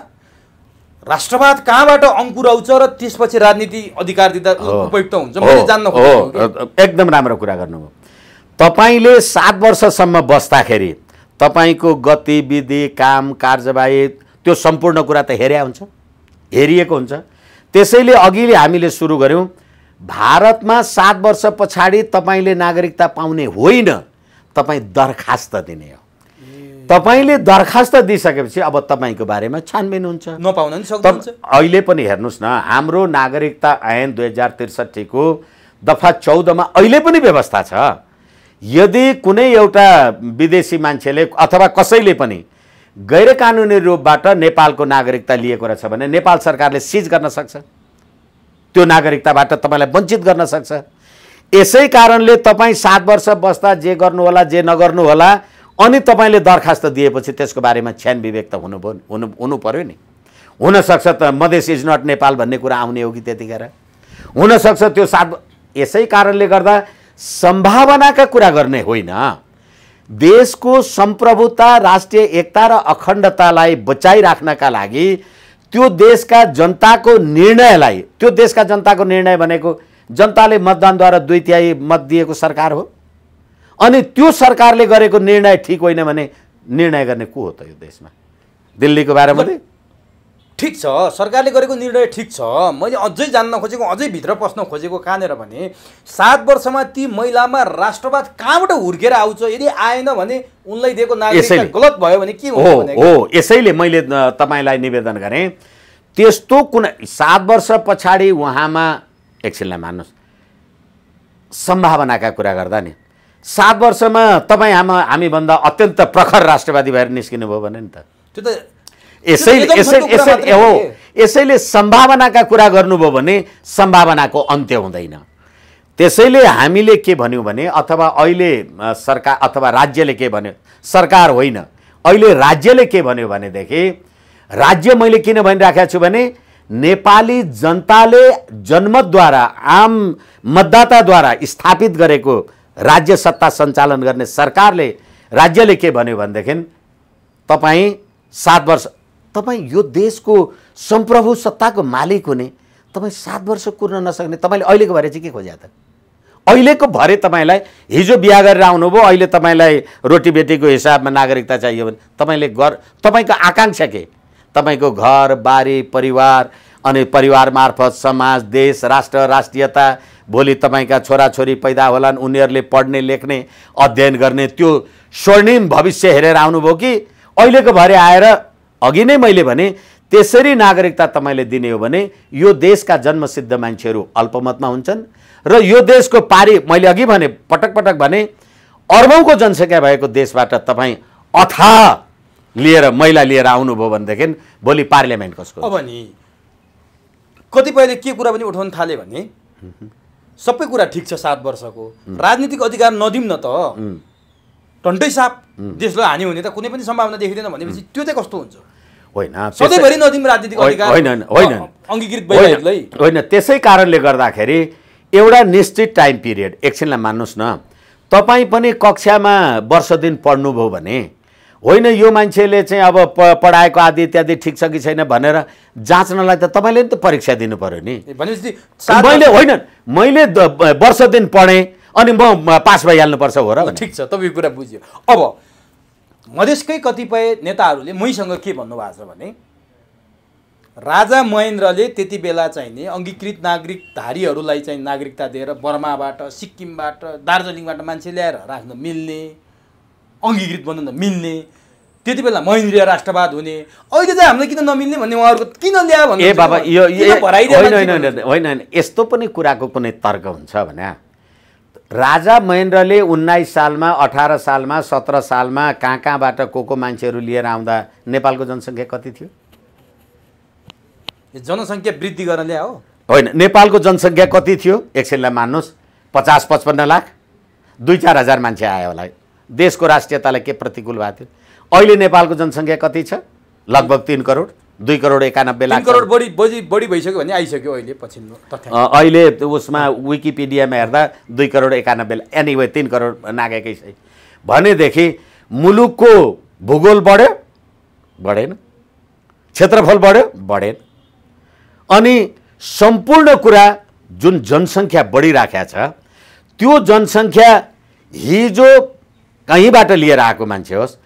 राष्ट्रवाद कहाँबाट अङ्कुर आउँछ र त्यसपछि राजनीति अधिकार दिँदा उपयुक्त हुन्छ? मैले जान्न खोजेको। एकदम राम्रो कुरा गर्नुभयो। तपाईँले 7 वर्षसम्म बस्दाखेरि तपाईँको गतिविधि काम कार्यवाही त्यो सम्पूर्ण कुरा त हेरिएको हुन्छ। त्यसैले अघि हामीले सुरु गर्यौं, भारतमा 7 वर्ष पछाडि तपाईँले नागरिकता पाउने होइन, तपाईँ दरखास्त दिने हो। तपाईँले दरखास्त दिइसकेपछि अब तपाईँको बारेमा छानबिन हुन्छ, नपाउन नि सक्नुहुन्छ। अहिले पनि हेर्नुस् न, हाम्रो नागरिकता ऐन 2063 को दफा 14 मा अहिले पनि व्यवस्था छ। यदि कुनै एउटा विदेशी मान्छेले अथवा कसैले पनि गैर कानुनी रूपबाट नेपालको नागरिकता लिएको रहेछ भने नेपाल सरकारले सिज गर्न सक्छ, त्यो नागरिकताबाट तपाईँलाई वञ्चित गर्न सक्छ। यसै कारणले तपाईँ 7 वर्ष बस्दा जे गर्नु होला जे नगर्नु होला, अनि तपाईँले दरखास्त दिएपछि त्यसको बारेमा छ्यान विवेक त हुनु पर्यो नि। हुनसक्छ त मधेस इज नट नेपाल भन्ने कुरा आउने हो कि त्यतिखेर, हुनसक्छ त्यो यसै कारणले गर्दा सम्भावनाका कुरा गर्ने होइन। देशको सम्प्रभुता, राष्ट्रिय एकता र अखण्डतालाई बचाइराख्नका लागि त्यो देशका जनताको निर्णयलाई, त्यो देशका जनताको निर्णय भनेको जनताले मतदानद्वारा 2/3 मत दिएको सरकार हो, अनि त्यो सरकारले गरेको निर्णय ठीक होइन भने निर्णय गर्ने को हो त यो देशमा? दिल्लीको बारेमा ठिक छ, सरकारले गरेको निर्णय ठिक छ। मैले अझै जान्न खोजेको, अझै भित्र पस्न खोजेको कहाँनिर भने 7 वर्षमा ती महिलामा राष्ट्रवाद कहाँबाट हुर्केर आउँछ? यदि आएन भने उनलाई दिएको नागरिकता गलत भयो भने के हुन्छ? हो, यसैले मैले तपाईलाई निवेदन गरेँ, त्यस्तो कुनै 7 वर्ष पछाडि उहाँमा एकछिनलाई मान्नुहोस्, सम्भावनाका कुरा गर्दा नि 7 वर्षमा तपाईँ हामीभन्दा अत्यन्त प्रखर राष्ट्रवादी भएर निस्किनु भयो भने नि त त्यो त यसैले सम्भावनाका कुरा गर्नुभयो भने सम्भावनाको अन्त्य हुँदैन। त्यसैले हामीले के भन्यौं भने, अथवा अहिले सरकार अथवा राज्यले के भन्यो, सरकार होइन अहिले राज्यले के भन्यो भनेदेखि, राज्य मैले किन भनिराखेको छु भने नेपाली जनताले जनमतद्वारा, आम मतदाताद्वारा स्थापित गरेको राज्य सत्ता सञ्चालन गर्ने सरकारले, राज्यले के भन्यो भनेदेखि तपाईँ 7 वर्ष, तपाईँ यो देशको सम्प्रभु सत्ताको मालिक हुने, तपाईँ 7 वर्ष कुर्न नसक्ने, तपाईँले अहिलेको भरे चाहिँ के खोज्या त? अहिलेको भरे तपाईँलाई हिजो बिहा गरेर आउनुभयो, अहिले तपाईँलाई रोटी बेटीको हिसाबमा नागरिकता चाहियो भने तपाईँको आकाङ्क्षा के? तपाईँको घर बारी परिवार, अनि परिवार मार्फत समाज, देश, राष्ट्र, राष्ट्रियता, भोलि तपाईँका छोराछोरी पैदा होलान्, उनीहरूले पढ्ने लेख्ने अध्ययन गर्ने त्यो स्वर्णिम भविष्य हेरेर आउनुभयो कि अहिलेको भरे आएर, अघि नै मैले भने त्यसरी नागरिकता तपाईँले दिने हो भने यो देशका जन्मसिद्ध मान्छेहरू अल्पमतमा हुन्छन् र यो देशको मैले अघि भने पटक पटक भने अर्बौंको जनसङ्ख्या भएको देशबाट तपाईँ अथाह लिएर महिला लिएर आउनुभयो भनेदेखि भोलि पार्लियामेन्ट कसको? अब नि कतिपयले के कुरा पनि उठाउन थाले भने सबै कुरा ठिक छ, 7 वर्षको राजनीतिक अधिकार नदिउँ न त, टन्टै साप देशलाई हानि हुने त कुनै पनि सम्भावना देखिँदैन भनेपछि त्यो चाहिँ कस्तो हुन्छ? होइन, सधैँभरि नदिउँ राजनीतिक अधिकार अङ्गीकृत वैधानिकलाई होइन। त्यसै कारणले गर्दाखेरि एउटा निश्चित टाइम पिरियड, एकछिनलाई मान्नुहोस् न, तपाईँ पनि कक्षामा वर्ष दिन पढ्नुभयो भने होइन यो मान्छेले चाहिँ अब पढाएको आदि इत्यादि ठिक छ कि छैन भनेर जाँच्नलाई त तपाईँले नि त परीक्षा दिनु पर्यो नि। भनेपछि मैले वर्ष दिन पढेँ अनि म पास भइहाल्नुपर्छ हो र? ठिक छ, तपाईको कुरा बुझ्यो। अब मधेसकै कतिपय नेताहरूले मैसँग के भन्नुभएको छ भने राजा महेन्द्रले त्यति बेला चाहिने अङ्गीकृत नागरिकधारीहरूलाई चाहिँ नागरिकता दिएर बर्माबाट, सिक्किमबाट, दार्जिलिङबाट मान्छे ल्याएर राख्न मिल्ने, अङ्गीकृत बनाउन मिल्ने, त्यति बेला महेन्द्रीय राष्ट्रवाद हुने, अहिले चाहिँ हामीलाई किन नमिल्ने भन्ने उहाँहरूको किन ल्या भन्ने? ए बाबा, होइन, यस्तो पनि कुराको कुनै तर्क हुन्छ भने राजा महेन्द्रले 19 सालमा, 18 सालमा, 17 सालमा कहाँबाट को मान्छेहरू लिएर आउँदा नेपालको जनसङ्ख्या कति थियो? जनसङ्ख्या वृद्धि गर्न ल्या हो? होइन, नेपालको जनसङ्ख्या कति थियो? एकछिनलाई मान्नुहोस्, 50-55 लाख, 2-4 हजार मान्छे आयो होला। देशको राष्ट्रियतालाई के प्रतिकूल भएको थियो? अहिले नेपालको जनसङ्ख्या कति छ? लगभग 3 करोड, 2 करोड 91 लाख, 3 करोड बढी भइसक्यो भने आइसक्यो अहिले पछिल्लो तथ्याङ्क। अहिले उसमा विकिपिडियामा हेर्दा 2 करोड 91 लाख, एनिवे 3 करोड नागेकै छ भनेदेखि मुलुकको भूगोल बढेन, क्षेत्रफल बढेन, अनि सम्पूर्ण कुरा जुन जनसङ्ख्या बढिराखेको छ त्यो जनसङ्ख्या हिजो कहीँबाट लिएर आएको मान्छे होस्,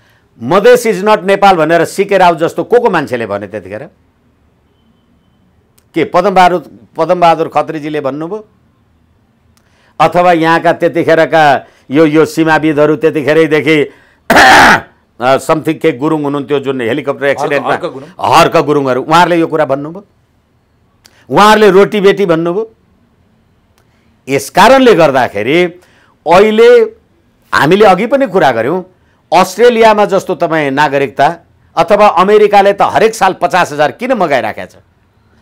मधेस इज नट नेपाल भनेर सिके राव जस्तो को मान्छेले भने त्यतिखेर? के पदमबहादुर खत्रीजीले भन्नुभयो? अथवा यहाँका त्यतिखेरका यो सीमाविदहरू त्यतिखेरैदेखि समथिङ के गुरुङ हुनुहुन्थ्यो जुन हेलिकप्टर एक्सिडेन्टमा, हर्क गुरुङहरू, उहाँहरूले यो कुरा भन्नुभयो? उहाँहरूले रोटी बेटी भन्नुभयो? यस कारणले गर्दाखेरि अहिले हामीले अघि पनि कुरा गऱ्यौँ, अस्ट्रेलियामा जस्तो तपाईँ नागरिकता अथवा अमेरिकाले त हरेक साल 50,000 किन मगाइराखेको छ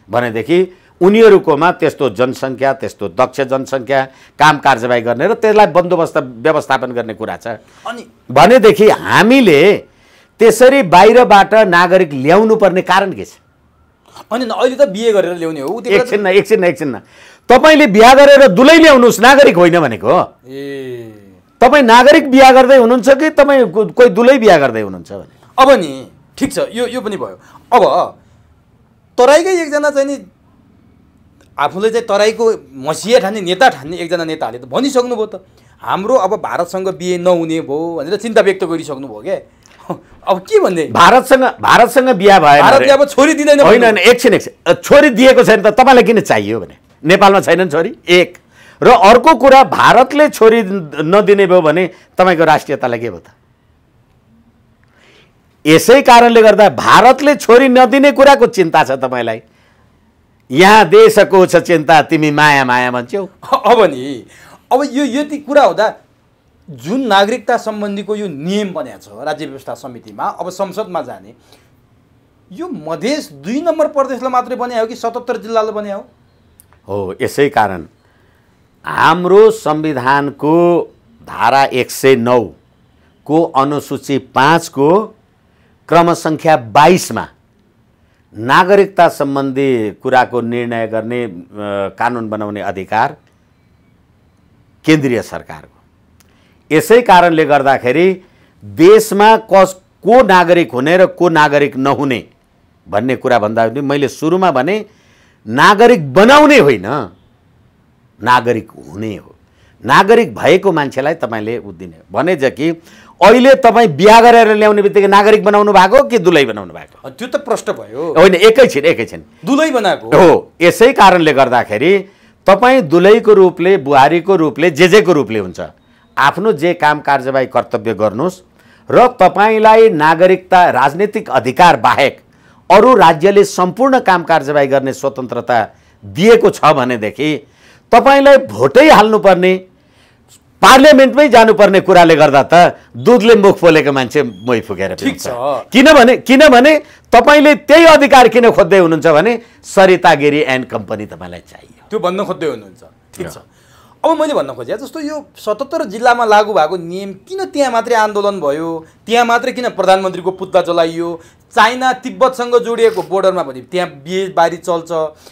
भनेदेखि उनीहरूकोमा त्यस्तो जनसङ्ख्या, त्यस्तो दक्ष जनसङ्ख्या, काम कारबाही गर्ने र त्यसलाई बन्दोबस्त व्यवस्थापन गर्ने कुरा छ। अनि भनेदेखि हामीले त्यसरी बाहिरबाट नागरिक ल्याउनु पर्ने कारण के छ? अनि अहिले त बिहे गरेर ल्याउने हो। एकछिन तपाईँले बिहा गरेर दुलै ल्याउनुहोस्, नागरिक होइन भनेको। तपाईँ नागरिक बिहा गर्दै हुनुहुन्छ कि तपाईँ कोही दुलै बिहा गर्दै हुनुहुन्छ भने? अब नि ठिक छ, यो पनि भयो। अब तराईकै एकजना चाहिँ नि आफूले चाहिँ तराईको मसिया ठान्ने, नेता ठान्ने एकजना नेताले त भनिसक्नुभयो त, हाम्रो अब भारतसँग बिहे नहुने भयो भनेर चिन्ता व्यक्त गरिसक्नुभयो क्या। अब के भन्ने? भारतसँग बिहा भयो, भारतले अब छोरी दिँदैन? होइन, एकछिन छोरी दिएको छैन त तपाईँलाई किन चाहियो भने? नेपालमा छैनन् छोरी, एक। र अर्को कुरा, भारतले छोरी नदिने भयो भने तपाईँको राष्ट्रियतालाई के भयो त? यसै कारणले गर्दा भारतले छोरी नदिने कुराको चिन्ता छ तपाईँलाई। यहाँ देशको छ चिन्ता, तिमी माया माया भन्छौ। अब नि अब यो यति कुरा हुँदा जुन नागरिकता सम्बन्धीको यो नियम बनेको छ राज्य व्यवस्था समितिमा, अब संसदमा जाने, यो मधेस 2 नम्बर प्रदेशलाई मात्रै बनायो कि 77 जिल्लालाई बनायो? हो, यसै कारण हाम्रो संविधानको धारा 109 को अनुसूची 5 को क्रमसङ्ख्या 22 मा नागरिकता सम्बन्धी कुराको निर्णय गर्ने, कानुन बनाउने अधिकार केन्द्रीय सरकारको। यसै कारणले गर्दाखेरि देशमा को नागरिक हुने र को नागरिक नहुने भन्ने कुरा भन्दा पनि मैले सुरुमा भने नागरिक बनाउने होइन, नागरिक हुने हो। नागरिक भएको मान्छेलाई तपाईँले दिने भने कि अहिले तपाईँ बिहा गरेर ल्याउने बित्तिकै नागरिक बनाउनु भएको कि दुलै बनाउनु भएको? त्यो त प्रश्न भयो। होइन, एकैछिन दुलै बनाएको हो। यसै कारणले गर्दाखेरि तपाईँ दुलैको रूपले, बुहारीको रूपले, जेजेको रूपले हुन्छ, आफ्नो जे काम कारबाही कर्तव्य गर्नुहोस् र तपाईँलाई नागरिकता, राजनीतिक अधिकार बाहेक अरू राज्यले सम्पूर्ण काम कारबाही गर्ने स्वतन्त्रता दिएको छ भनेदेखि तपाईँलाई भोटै हाल्नुपर्ने, पार्लियामेन्टमै जानुपर्ने कुराले गर्दा त दुधले मुख पोलेको मान्छे मोही फुकेर पिउँछ। किनभने तपाईँले त्यही अधिकार किन खोज्दै हुनुहुन्छ भने सरिता गिरी एन्ड कम्पनी तपाईँलाई चाहियो, त्यो भन्न खोज्दै हुनुहुन्छ। ठिक छ, अब मैले भन्न खोजेँ जस्तो यो 77 जिल्लामा लागू भएको नियम किन त्यहाँ मात्रै आन्दोलन भयो, त्यहाँ मात्रै किन प्रधानमन्त्रीको पुतला जलाइयो? चाइना तिब्बतसँग जोडिएको बोर्डरमा पनि त्यहाँ बिहेबारी चल्छ,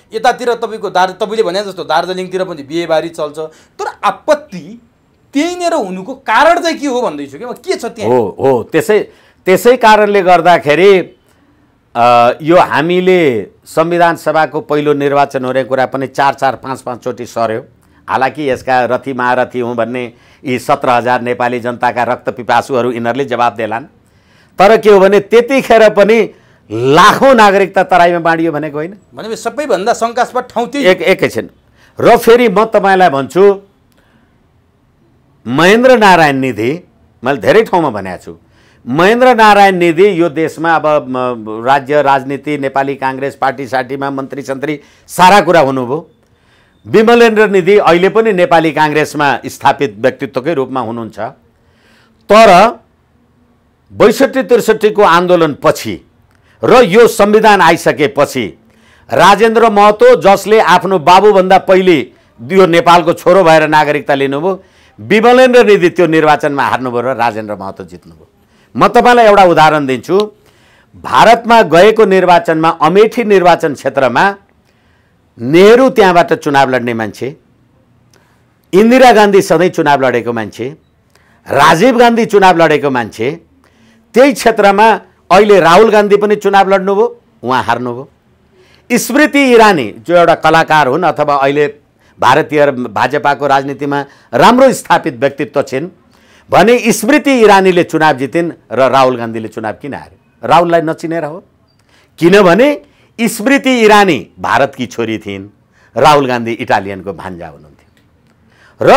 यतातिर तपाईँको तपाईँले भने जस्तो दार्जिलिङतिर पनि बिहेबारी चल्छ, तर आपत्ति त्यहीँनिर हुनुको कारण चाहिँ के हो भन्दैछु कि म, के छ त्यहाँ? हो, त्यसै कारणले गर्दाखेरि यो हामीले संविधान सभाको पहिलो निर्वाचन हुने कुरा पनि 4-4, 5-5 चोटि सर्यो। हालाकि यसका रथी महारथी हुँ भन्ने यी 17,000 नेपाली जनताका रक्त पिपासुहरू यिनीहरूले जवाब देलान्। तर के हो भने त्यतिखेर पनि लाखौँ नागरिकता तराईमा बाँडियो भनेको होइन। भनेपछि सबैभन्दा शङ्कास्पद ठाउँ त्यही। एकैछिन, र फेरि म तपाईँलाई भन्छु, महेन्द्र नारायण निधि, मैले धेरै ठाउँमा भनेको छु, महेन्द्र नारायण निधि यो देशमा अब राज्य राजनीति, नेपाली काङ्ग्रेस पार्टी साटीमा मन्त्री सन्त्री सारा कुरा हुनुभयो। विमलेन्द्र निधि अहिले पनि नेपाली काङ्ग्रेसमा स्थापित व्यक्तित्वकै रूपमा हुनुहुन्छ। तर 62-63 को आन्दोलनपछि र यो संविधान आइसकेपछि राजेन्द्र महतो, जसले आफ्नो बाबुभन्दा पहिले यो नेपालको छोरो भएर नागरिकता लिनुभयो, विमलेन्द्र निधि त्यो निर्वाचनमा हार्नुभयो र राजेन्द्र महतो जित्नुभयो। म तपाईँलाई एउटा उदाहरण दिन्छु। भारतमा गएको निर्वाचनमा अमेठी निर्वाचन क्षेत्रमा नेहरू त्यहाँबाट चुनाव लड्ने मान्छे, इन्दिरा गान्धी सधैँ चुनाव लडेको मान्छे, राजीव गान्धी चुनाव लडेको मान्छे, त्यही क्षेत्रमा अहिले राहुल गान्धी पनि चुनाव लड्नुभयो, उहाँ हार्नुभयो। स्मृति इरानी जो एउटा कलाकार हुन् अथवा अहिले भारतीय भाजपाको राजनीतिमा राम्रो स्थापित व्यक्तित्व छिन्, भने स्मृति इरानीले चुनाव जितिन् र राहुल गान्धीले चुनाव किन हार्यो? राहुललाई नचिनेर हो? किनभने स्मृति इरानी भारतकी छोरी थिइन्, राहुल गान्धी इटालियनको भान्जा हुनुहुन्थ्यो। र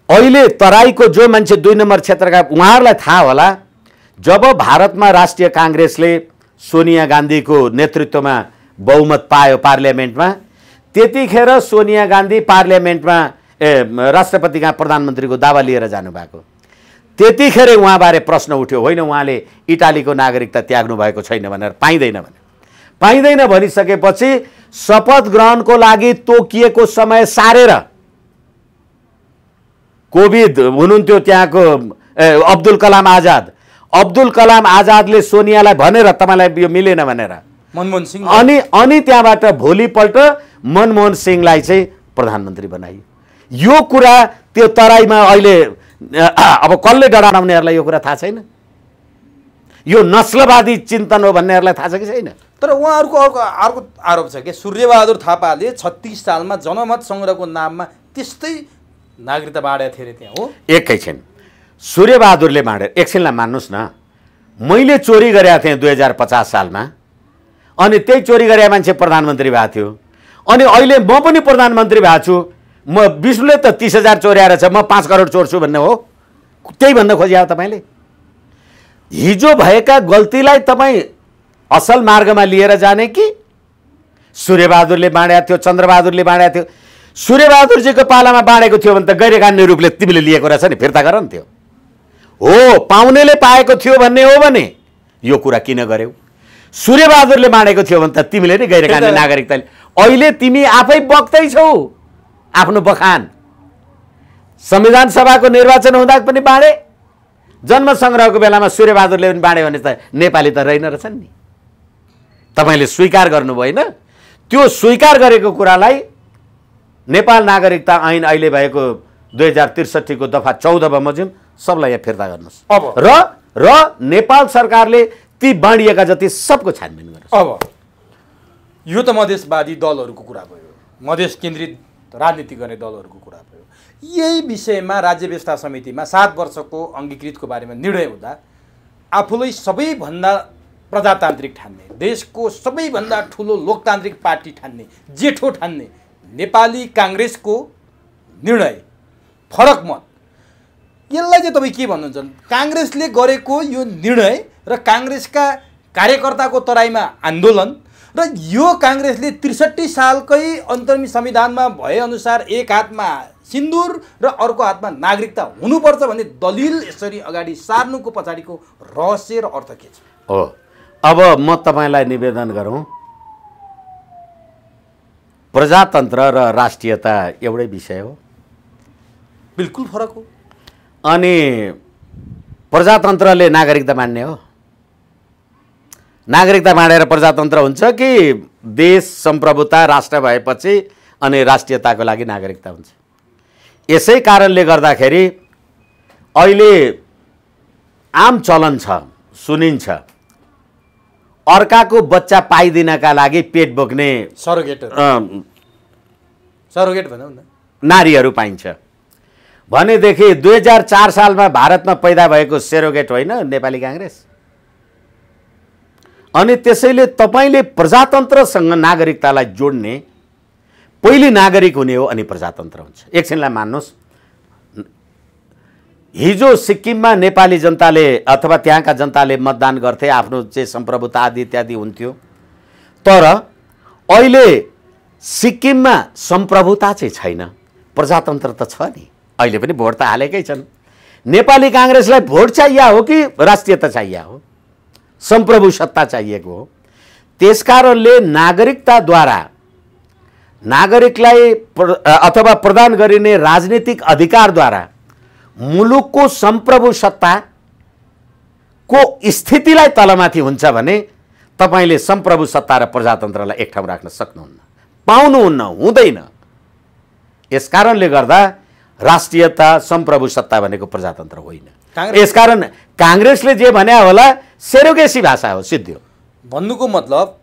अहिले तराईको जो मान्छे 2 नम्बर क्षेत्रका उहाँहरूलाई थाहा होला, जब भारतमा राष्ट्रिय काङ्ग्रेसले सोनिया गान्धीको नेतृत्वमा बहुमत पायो पार्लियामेन्टमा, त्यतिखेर सोनिया गान्धी पार्लियामेन्टमा राष्ट्रपति कहाँ प्रधानमन्त्रीको दावा लिएर जानुभएको। त्यतिखेर उहाँबारे प्रश्न उठ्यो, होइन उहाँले इटालीको नागरिकता त्याग्नु भएको छैन भनेर, पाइँदैन भनिसकेपछि शपथ ग्रहणको लागि तोकिएको समय सारेर कोभिड हुनुहुन्थ्यो त्यहाँको अब्दुल कलाम आजादले सोनियालाई भनेर तपाईँलाई यो मिलेन भनेर मनमोहन सिंह अनि त्यहाँबाट भोलिपल्ट मनमोहन सिंहलाई चाहिँ प्रधानमन्त्री बनाइयो। यो कुरा त्यो तराईमा अहिले अब कसले डराउनेहरूलाई यो कुरा थाहा छैन? यो नस्लवादी चिन्तन हो भन्नेहरूलाई थाहा छ कि छैन? तर उहाँहरूको अर्को आरोप छ कि सूर्यबहादुर थापाले 36 सालमा जनमत सङ्ग्रहको नाममा त्यस्तै नागरिकता बाँडेको थिए अरे त्यहाँ, हो? एकैछिन सूर्यबहादुरले बाँडे, एकछिनलाई मान्नुहोस् न, मैले चोरी गरेका थिएँ 2050 सालमा, अनि त्यही चोरी गरे मान्छे प्रधानमन्त्री भएको थियो, अनि अहिले म पनि प्रधानमन्त्री भएको छु, म विष्णुले त 30,000 चोर्याएर छ, म 5 करोड चोर्छु भन्ने हो? त्यही भन्न खोज्या हो तपाईँले? हिजो भएका गल्तीलाई तपाईँ असल मार्गमा लिएर जाने कि सूर्यबहादुरले बाँडेको थियो, चन्द्रबहादुरले बाँडेको थियो? सूर्यबहादुरजीको पालामा बाँडेको थियो भने त गैरकानुनी रूपले तिमीले लिएको रहेछ नि, फिर्ता गर न त्यो। हो, पाउनेले पाएको थियो भन्ने हो भने यो कुरा किन गर्यौ? सूर्यबहादुरले बाँडेको थियो भने त तिमीले नै गैरकानुनी नागरिकता। अहिले तिमी आफै बक्दैछौ आफ्नो बखान। संविधान सभाको निर्वाचन हुँदा पनि बाँडे, जन्म सङ्ग्रहको बेलामा सूर्यबहादुरले पनि बाँड्यो भने त नेपाली त रहेन रहेछन् नि। तपाईँले स्वीकार गर्नु भएन? त्यो स्वीकार गरेको कुरालाई नेपाल नागरिकता ऐन अहिले भएको 2063 को दफा 14 बमोजिम सबलाई यहाँ फिर्ता गर्नुहोस्। अब र नेपाल सरकारले ती बाँडिएका जति सबको छानबिन गर्नुहोस्। अब यो त मधेसवादी दलहरूको कुरा भयो, मधेस केन्द्रित राजनीति गर्ने दलहरूको कुरा भयो। यही विषयमा राज्य व्यवस्था समितिमा 7 वर्षको अङ्गीकृतको बारेमा निर्णय हुँदा आफूलाई सबैभन्दा प्रजातान्त्रिक ठान्ने, देशको सबैभन्दा ठुलो लोकतान्त्रिक पार्टी ठान्ने, जेठो ठान्ने नेपाली काङ्ग्रेसको निर्णय, फरक मत, यसलाई चाहिँ तपाईँ के भन्नुहुन्छ? काङ्ग्रेसले गरेको यो निर्णय र काङ्ग्रेसका कार्यकर्ताको तराईमा आन्दोलन र यो काङ्ग्रेसले 63 सालकै अन्तरिम संविधानमा भएअनुसार एक हातमा सिन्दुर र अर्को हातमा नागरिकता हुनुपर्छ भन्ने दलिल यसरी अगाडि सार्नुको पछाडिको रहस्य र अर्थ के छ? हो, अब म तपाईँलाई निवेदन गरौँ, प्रजातन्त्र र राष्ट्रियता एउटै विषय हो? बिल्कुल फरक हो। अनि प्रजातन्त्रले नागरिकता बाँड्ने हो? नागरिकता बाँडेर प्रजातन्त्र हुन्छ कि देश सम्प्रभुता राष्ट्र भएपछि अनि राष्ट्रियताको लागि नागरिकता हुन्छ? यसै कारणले गर्दाखेरि अहिले आम चलन छ, सुनिन्छ, अर्काको बच्चा पाइदिनका लागि पेट बोक्ने सरोगेट भनौँ न नारीहरू पाइन्छ भनेदेखि 2004 सालमा भारतमा पैदा भएको सेरोगेट होइन नेपाली काङ्ग्रेस? अनि त्यसैले तपाईँले प्रजातन्त्रसँग नागरिकतालाई जोड्ने, पहिले नागरिक हुने हो अनि प्रजातन्त्र हुन्छ। एकछिनलाई मान्नुहोस्, हिजो सिक्किममा नेपाली जनताले अथवा त्यहाँका जनताले मतदान गर्थे, आफ्नो चाहिँ सम्प्रभुता आदि इत्यादि हुन्थ्यो, तर अहिले सिक्किममा सम्प्रभुता चाहिँ छैन, प्रजातन्त्र त छ नि, अहिले पनि भोट त हालेकै छन्। नेपाली काङ्ग्रेसलाई भोट चाहिए हो कि राष्ट्रियता चाहिए हो? सम्प्रभु सत्ता चाहिएको हो। त्यसकारणले नागरिकताद्वारा नागरिकलाई अथवा प्रदान गरिने राजनीतिक अधिकारद्वारा मुलुकको सम्प्रभु सत्ताको स्थितिलाई तलमाथि हुन्छ भने तपाईँले सम्प्रभु सत्ता र प्रजातन्त्रलाई एक ठाउँ राख्न सक्नुहुन्न, पाउनुहुन्न, हुँदैन। यसकारणले गर्दा राष्ट्रियता सम्प्रभु सत्ता भनेको प्रजातन्त्र होइन। यसकारण काङ्ग्रेसले जे भने होला सेरोगेसी भाषा हो, सिद्धि हो। भन्नुको मतलब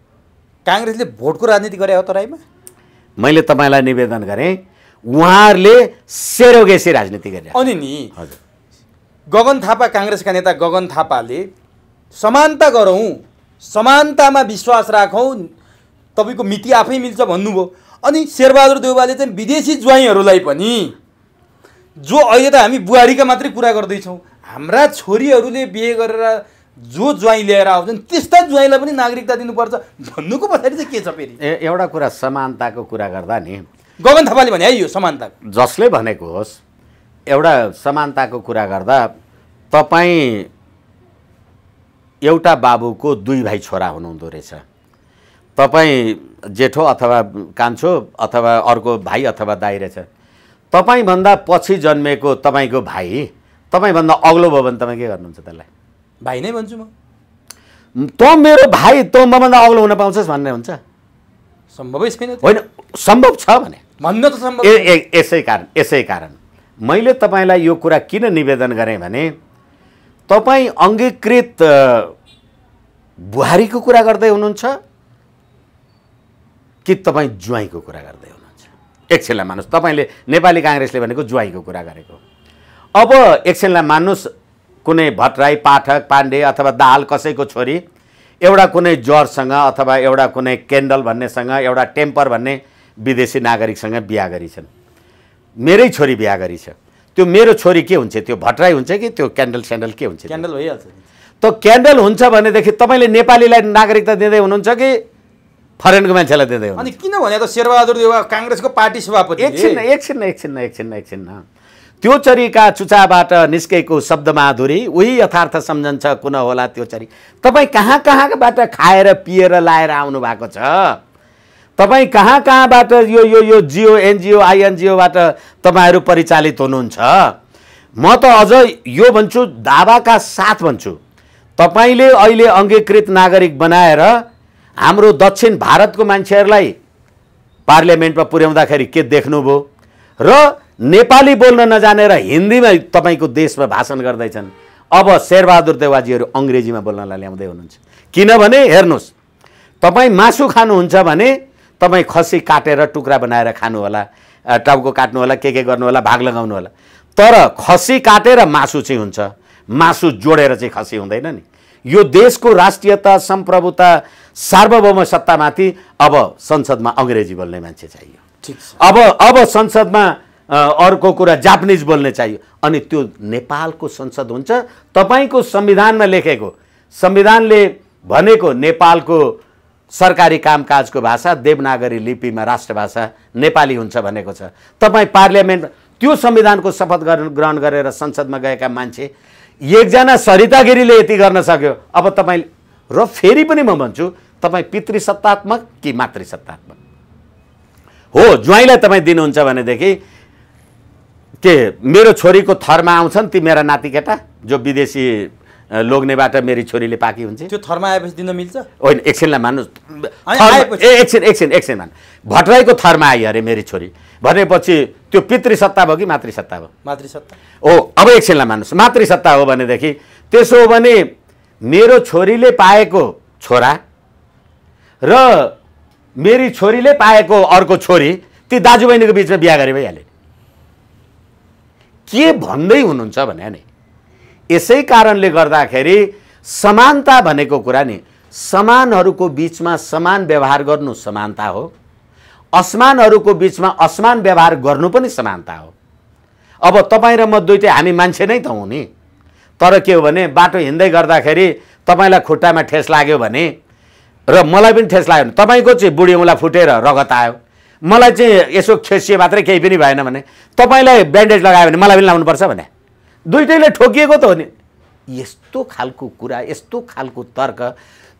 काङ्ग्रेसले भोटको राजनीति गरे हो तराईमा? मैले तपाईँलाई निवेदन गरेँ, उहाँहरूले सेरोगेसी राजनीति गरे। अनि नि गगन थापा, काङ्ग्रेसका नेता गगन थापाले समानता गरौँ, समानतामा विश्वास राखौँ, तपाईँको मिति आफै मिल्छ भन्नुभयो। अनि शेरबहादुर देउवाले चाहिँ विदेशी ज्वाइँहरूलाई पनि, जो अहिले त हामी बुहारीका मात्रै कुरा गर्दैछौँ, हाम्रा छोरीहरूले बिहे गरेर जो ज्वाइँ ल्याएर आउँछन् त्यस्ता ज्वाइँलाई पनि नागरिकता दिनुपर्छ भन्नुको पछाडि चाहिँ के छ फेरि? एउटा कुरा समानताको कुरा गर्दा नि गगन थापाले भने है यो समानता जसले भनेको होस्, एउटा समानताको कुरा गर्दा तपाईँ एउटा बाबुको 2 भाइ छोरा हुनुहुँदो रहेछ। तपाईँ जेठो अथवा कान्छो अथवा अर्को भाइ अथवा दाइ रहेछ। तपाईँभन्दा पछि जन्मेको तपाईँको भाइ तपाईँभन्दा अग्लो भयो भने तपाईँ के गर्नुहुन्छ? त्यसलाई भाइ नै भन्छु म। तँ मेरो भाइ तँ मभन्दा अग्लो हुन पाउँछस् भन्ने हुन्छ? सम्भवै छैन। होइन, सम्भव छ भने भन्न त सम्भव। यसै कारण मैले तपाईँलाई यो कुरा किन निवेदन गरेँ भने तपाईँ अङ्गीकृत बुहारीको कुरा गर्दै हुनुहुन्छ कि तपाईँ ज्वाइँको कुरा गर्दै हुनुहुन्छ? एकछिनलाई मान्नुहोस्, तपाईँले नेपाली काङ्ग्रेसले भनेको ज्वाइँको कुरा गरेको। अब एकछिनलाई मान्नुहोस्, कुनै भट्टराई, पाठक, पाण्डे अथवा दाहाल कसैको छोरी एउटा कुनै जर्जसँग अथवा एउटा कुनै केन्डल भन्नेसँग, एउटा टेम्पर भन्ने विदेशी नागरिकसँग बिहा गरिछन्। मेरै छोरी बिहा गरी छ। त्यो मेरो छोरी के हुन्छ? त्यो भट्टराई हुन्छ कि त्यो क्यान्डल स्यान्डल के हुन्छ? क्यान्डल भइहाल्छ। त क्यान्डल हुन्छ भनेदेखि तपाईँले नेपालीलाई नागरिकता दिँदै हुनुहुन्छ कि फरेनको मान्छेलाई दिँदै हुनुहुन्छ? अनि किन भने त शेरबहादुर देउवा काङ्ग्रेसको पार्टी सभापति। एकछिन त्यो चरीका चुचाबाट निस्केको शब्दमाधुरी उही यथार्थ सम्झन्छ कुन होला त्यो चरी। तपाईँ कहाँबाट खाएर पिएर लाएर आउनु भएको छ? तपाईँ कहाँबाट यो जियो एनजिओ आइएनजिओबाट तपाईँहरू परिचालित हुनुहुन्छ? म त अझ यो भन्छु, दावाका साथ भन्छु, तपाईँले अहिले अङ्गीकृत नागरिक बनाएर हाम्रो दक्षिण भारतको मान्छेहरूलाई पार्लियामेन्टमा पुर्याउँदाखेरि के देख्नुभयो? र नेपाली बोल्न नजानेर हिन्दीमा तपाईँको देशमा भाषण गर्दैछन्। अब शेरबहादुर देउवाजीहरू अङ्ग्रेजीमा बोल्नलाई ल्याउँदै हुनुहुन्छ। किनभने हेर्नुहोस्, तपाईँ मासु खानुहुन्छ भने तपाईँ खसी काटेर टुक्रा बनाएर खानु होला, टाउको काट्नु होला, के गर्नु होला, भाग लगाउनु होला। तर खसी काटेर मासु चाहिँ हुन्छ, मासु जोडेर चाहिँ खसी हुँदैन नि। यो देशको राष्ट्रियता, सम्प्रभुता, सार्वभौम सत्तामाथि अब संसदमा अङ्ग्रेजी बोल्ने मान्छे चाहियो। अब संसदमा अर्को कुरा जापानिज बोल्ने चाहियो। अनि त्यो नेपालको संसद हुन्छ। तपाईँको संविधानमा लेखेको, संविधानले भनेको नेपालको सरकारी कामकाजको भाषा देवनागरी लिपिमा राष्ट्रभाषा नेपाली हुन्छ भनेको छ। तपाईँ पार्लियामेन्ट त्यो संविधानको शपथ ग्रहण गरेर संसदमा गएका मान्छे, एकजना सरिता गिरीले यति गर्न सक्यो। अब तपाईँ र फेरि पनि म भन्छु, तपाईँ पितृसत्तात्मक कि मातृसत्तात्मक हो? ज्वाइँलाई तपाईँ दिनुहुन्छ भनेदेखि के मेरो छोरीको थरमा आउँछन् ती मेरा नाति केटा जो विदेशी लोग्नेबाट मेरी छोरीले पाकी हुन्छ? त्यो थरमा आएपछि दिन मिल्छ? होइन, एकछिनलाई मान्नुहोस्, एकछिन मान, भट्टराईको थरमा आयो अरे मेरी छोरी भनेपछि त्यो पितृसत्ता भयो कि मातृसत्ता भयो? मातृसत्ता हो। अब एकछिनलाई मान्नुहोस्, मातृसत्ता हो भनेदेखि त्यसो हो भने मेरो छोरीले पाएको छोरा र मेरी छोरीले पाएको अर्को छोरी ती दाजुबहिनीको बिचमा बिहा गरे भइहाल्यो। के भन्दै हुनुहुन्छ भने नि, यसै कारणले गर्दाखेरि समानता भनेको कुरा नि, समानहरूको बिचमा समान व्यवहार गर्नु समानता हो, असमानहरूको बिचमा असमान व्यवहार गर्नु पनि समानता हो। अब तपाईँ र म दुइटै हामी मान्छे नै त हौँ नि। तर के हो भने बाटो हिँड्दै गर्दाखेरि तपाईँलाई खुट्टामा ठेस लाग्यो भने र मलाई पनि ठेस लाग्यो भने, तपाईँको चाहिँ बुढी औँला फुटेर रगत आयो, मलाई चाहिँ यसो खेसिए मात्रै केही पनि भएन भने, तपाईँलाई ब्यान्डेज लगायो भने मलाई पनि लाउनुपर्छ भने, दुइटैले ठोकिएको त हो नि। यस्तो खालको कुरा, यस्तो खालको तर्क,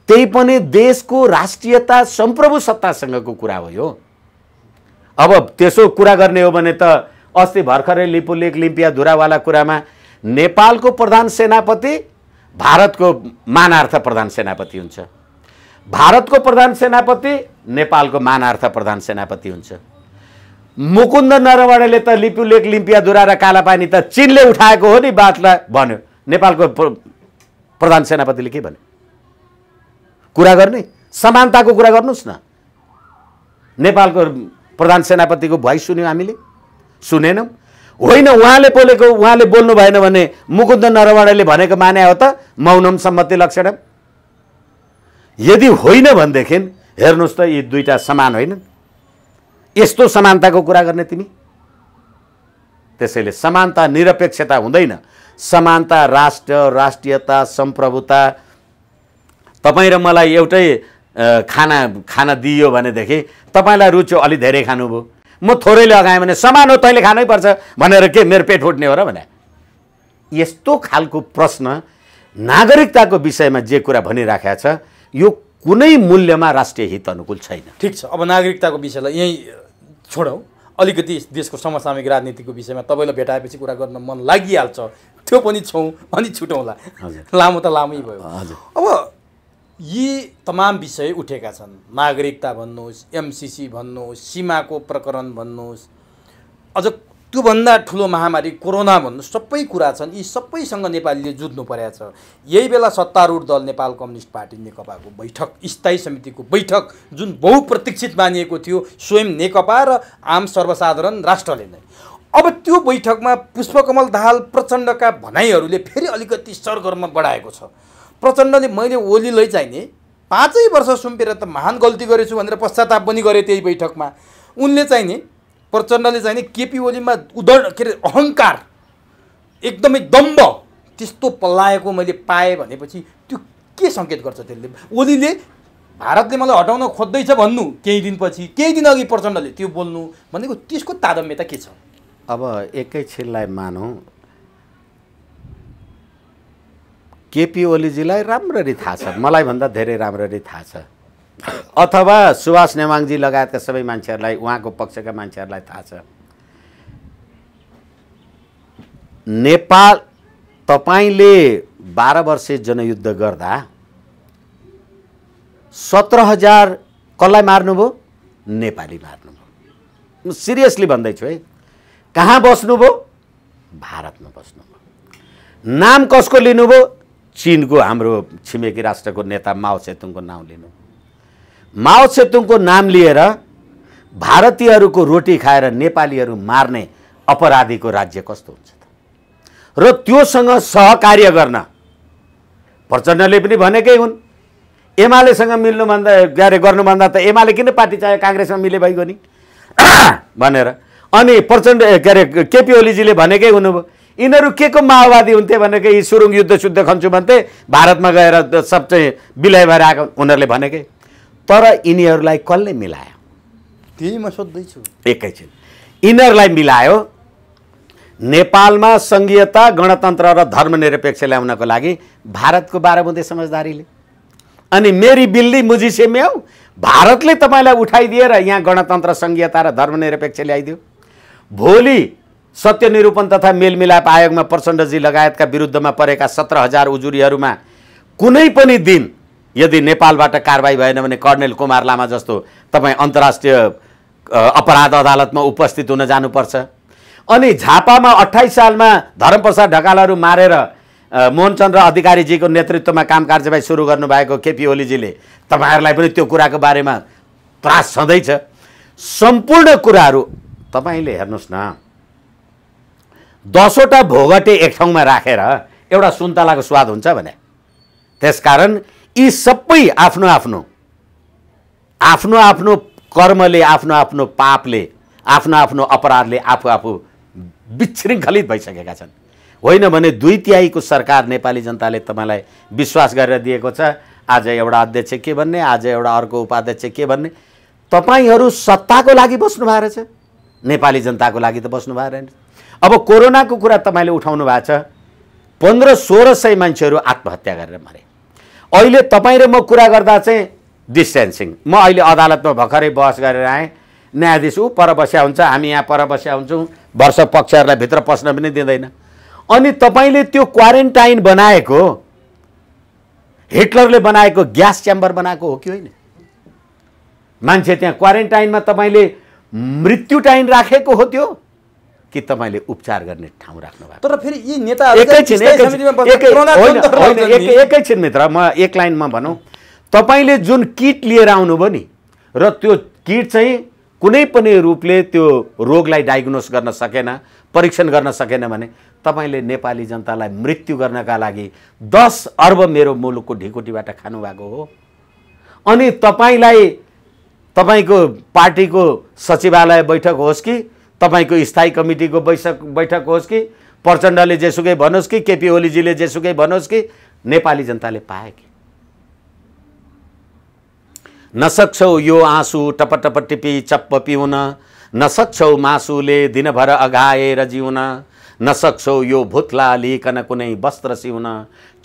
त्यही पनि देशको राष्ट्रियता, सम्प्रभु सत्तासँगको कुरा हो यो। अब त्यसो कुरा गर्ने हो भने त अस्ति भर्खरै लिपुलेक लिम्पिया धुरावाला कुरामा नेपालको प्रधान सेनापति भारतको मानार्थ प्रधान सेनापति हुन्छ, भारतको प्रधान सेनापति नेपालको मानार्थ प्रधान सेनापति हुन्छ। मुकुन्द नरवणेले त लिपुलेक लिम्पिया धुरा र कालापानी त चीनले उठाएको हो नि बातलाई भन्यो। नेपालको प्रधान सेनापतिले के भन्यो? कुरा गर्ने, समानताको कुरा गर्नुहोस् न। नेपालको प्रधान सेनापतिको भोइस सुन्यौँ हामीले? सुनेनौँ। होइन उहाँले बोलेको उहाँले बोल्नु भएन भने मुकुन्द नरवणेले भनेको माने हो त मौनम सम्मति लक्षणम। यदि होइन भनेदेखि हेर्नुहोस् त यी दुईटा समान होइनन्। यस्तो समानताको कुरा गर्ने तिमी। त्यसैले समानता निरपेक्षता हुँदैन। समानता राष्ट्र राष्ट्रियता सम्प्रभुता। तपाईँ र मलाई एउटै खाना दिइयो भनेदेखि तपाईँलाई रुच्यो अलि धेरै खानुभयो, म थोरै लगाएँ भने समान हो तैँले खानै पर्छ भनेर के मेरो पेट फुट्ने हो र भने। यस्तो खालको प्रश्न नागरिकताको विषयमा जे कुरा भनिराखेको छ यो कुनै मूल्यमा राष्ट्रिय हित अनुकूल छैन। ठिक छ, अब नागरिकताको विषयलाई यहीँ छोडौँ। अलिकति देशको समसामयिक राजनीतिको विषयमा तपाईँलाई भेटाएपछि कुरा गर्न मन लागिहाल्छ, त्यो पनि छौँ अनि छुटौँला। लामो त लामै भयो। अब यी तमाम विषय उठेका छन्, नागरिकता भन्नुहोस्, एमसिसी भन्नुहोस्, सीमाको प्रकरण भन्नुहोस्, अझ त्योभन्दा ठुलो महामारी कोरोना भन्नुहोस्, सबै कुरा छन्। यी सबैसँग नेपालीले जुझ्नु परेको छ। यही बेला सत्तारूढ दल नेपाल कम्युनिस्ट पार्टी नेकपाको बैठक, स्थायी समितिको बैठक जुन बहुप्रतीक्षित मानिएको थियो स्वयं नेकपा र आम सर्वसाधारण राष्ट्रले नै, अब त्यो बैठकमा पुष्पकमल दाहाल प्रचण्डका भनाइहरूले फेरि अलिकति सरगर्म बढाएको छ। प्रचण्डले मैले ओलीलाई चाहिने 5 वर्ष सुम्पेर त महान गल्ती गरेछु भनेर पश्चाताप पनि गरे त्यही बैठकमा। उनले चाहिने प्रचण्डले चाहिने केपी ओलीमा अहङ्कार एकदमै दम्भ त्यस्तो पल्लाएको मैले पाएँ भनेपछि त्यो के सङ्केत गर्छ त्यसले? ओलीले भारतले मलाई हटाउन खोज्दैछ भन्नु केही दिनपछि, केही दिन अघि प्रचण्डले त्यो बोल्नु भनेको त्यसको तारतम्यता के छ? अब एकैछिनलाई मानौँ केपी ओलीजीलाई राम्ररी थाहा छ, मलाई भन्दा धेरै राम्ररी थाहा छ, अथवा सुभाष नेवाङजी लगायतका सबै मान्छेहरूलाई, उहाँको पक्षका मान्छेहरूलाई थाहा छ। नेपाल तपाईले 12 वर्षे जनयुद्ध गर्दा 17,000 कसलाई मार्नुभयो? नेपाली मार्नुभयो। सिरियसली भन्दैछु है। कहाँ बस्नुभयो? भारतमा बस्नुभयो। नाम कसको लिनुभयो? चीनको हाम्रो छिमेकी राष्ट्रको नेता माओ सेतुङको नाम लिनु। माओ सेतुङको नाम लिएर भारतीयहरूको रोटी खाएर नेपालीहरू मार्ने अपराधीको राज्य कस्तो हुन्छ त? र त्योसँग सहकार्य गर्न प्रचण्डले पनि भनेकै हुन्। एमालेसँग मिल्नुभन्दा गर्नुभन्दा त एमाले किन पार्टी चाह्यो, काङ्ग्रेसमा मिले भइगयो नि भनेर। अनि प्रचण्ड केपी ओलीजीले भनेकै हुनुभयो यिनीहरू के को माओवादी हुन्थे भनेको यी सुरुङ युद्ध शुद्ध खन्छु भन्थे, भारतमा गएर सब चाहिँ विलय भएर आएको उनीहरूले भनेकै। तर यिनीहरूलाई कसले मिलायो? त्यही म सोध्दैछु। एकैछिन यिनीहरूलाई मिलायो नेपालमा संघीयता गणतन्त्र र धर्मनिरपेक्ष ल्याउनको लागि भारतको 12 बुँदे समझदारीले। अनि मेरी बिल्ली मुझी से म्याऊ, भारतले तपाईँलाई उठाइदिएर यहाँ गणतन्त्र संघीयता र धर्मनिरपेक्ष ल्याइदियो। भोलि सत्य निरूपण तथा मेलमिलाप आयोगमा प्रचण्डजी लगायतका विरुद्धमा परेका 17,000 उजुरीहरूमा कुनै पनि दिन यदि नेपालबाट कारबाही भएन भने कर्णेल कुमार लामा जस्तो तपाईँ अन्तर्राष्ट्रिय अपराध अदालतमा उपस्थित हुन जानुपर्छ। अनि झापामा 28 सालमा धर्मप्रसाद ढकालहरू मारेर मोहनचन्द्र अधिकारीजीको नेतृत्वमा काम कार्यवाही सुरु गर्नुभएको केपी ओलीजीले तपाईँहरूलाई पनि त्यो कुराको बारेमा त्रास छँदैछ। सम्पूर्ण कुराहरू तपाईँले हेर्नुहोस् न, 10वटा भोगटे एक ठाउँमा राखेर एउटा सुन्तलाको स्वाद हुन्छ भने, त्यसकारण यी सबै आफ्नो आफ्नो आफ्नो आफ्नो कर्मले, आफ्नो आफ्नो पापले, आफ्नो आफ्नो अपराधले आफू आफू विशृङ्खलित भइसकेका छन्। होइन भने 2/3 सरकार नेपाली जनताले तपाईँलाई विश्वास गरेर दिएको छ। आज एउटा अध्यक्ष के भन्ने, आज एउटा अर्को उपाध्यक्ष के भन्ने। तपाईँहरू सत्ताको लागि बस्नु भएको रहेछ, नेपाली जनताको लागि त बस्नु भएको रहेन। अब कोरोनाको कुरा तपाईँले उठाउनु भएको छ। 1500-1600 मान्छेहरू आत्महत्या गरेर मरे। अहिले तपाईँ र म कुरा गर्दा चाहिँ डिस्टेन्सिङ, म अहिले अदालतमा भर्खरै बहस गरेर आएँ। न्यायाधीश ऊ पर बस्या हुन्छ, हामी यहाँ पर बस्या हुन्छौँ, वर्ष पक्षहरूलाई भित्र पस्न पनि दिँदैन। अनि तपाईँले त्यो क्वारेन्टाइन बनाएको हिटलरले बनाएको ग्यास च्याम्बर बनाएको हो कि होइन? मान्छे त्यहाँ क्वारेन्टाइनमा तपाईँले मृत्युटाइन राखेको हो त्यो कि तपाईँले उपचार गर्ने ठाउँ राख्नु भएको? तर फेरि यी नेताहरू एकैछिन मित्र, म एक लाइनमा भनौँ, तपाईँले जुन किट लिएर आउनुभयो नि र त्यो किट चाहिँ कुनै पनि रूपले त्यो रोगलाई डायग्नोस गर्न सकेन, परीक्षण गर्न सकेन भने तपाईले नेपाली जनतालाई मृत्यु गर्नका लागि 10 अर्ब मेरो मुलुकको ढिकुटीबाट खानुभएको हो। अनि तपाईलाई तपाईको पार्टीको सचिवालय बैठक होस् कि तपाईको स्थायी कमिटीको बैठक होस् कि प्रचण्डले जेसुकै भनोस् कि केपी ओलीजीले जेसुकै भनोस् कि नेपाली जनताले पाए कि नसक्छौ यो आँसु टपटप टिपी चप्प पिउन, नसक्छौ मासुले दिनभर अघाएर जिउन, नसक्छौ यो भुत्ला लिकन कुनै वस्त्र सिउन,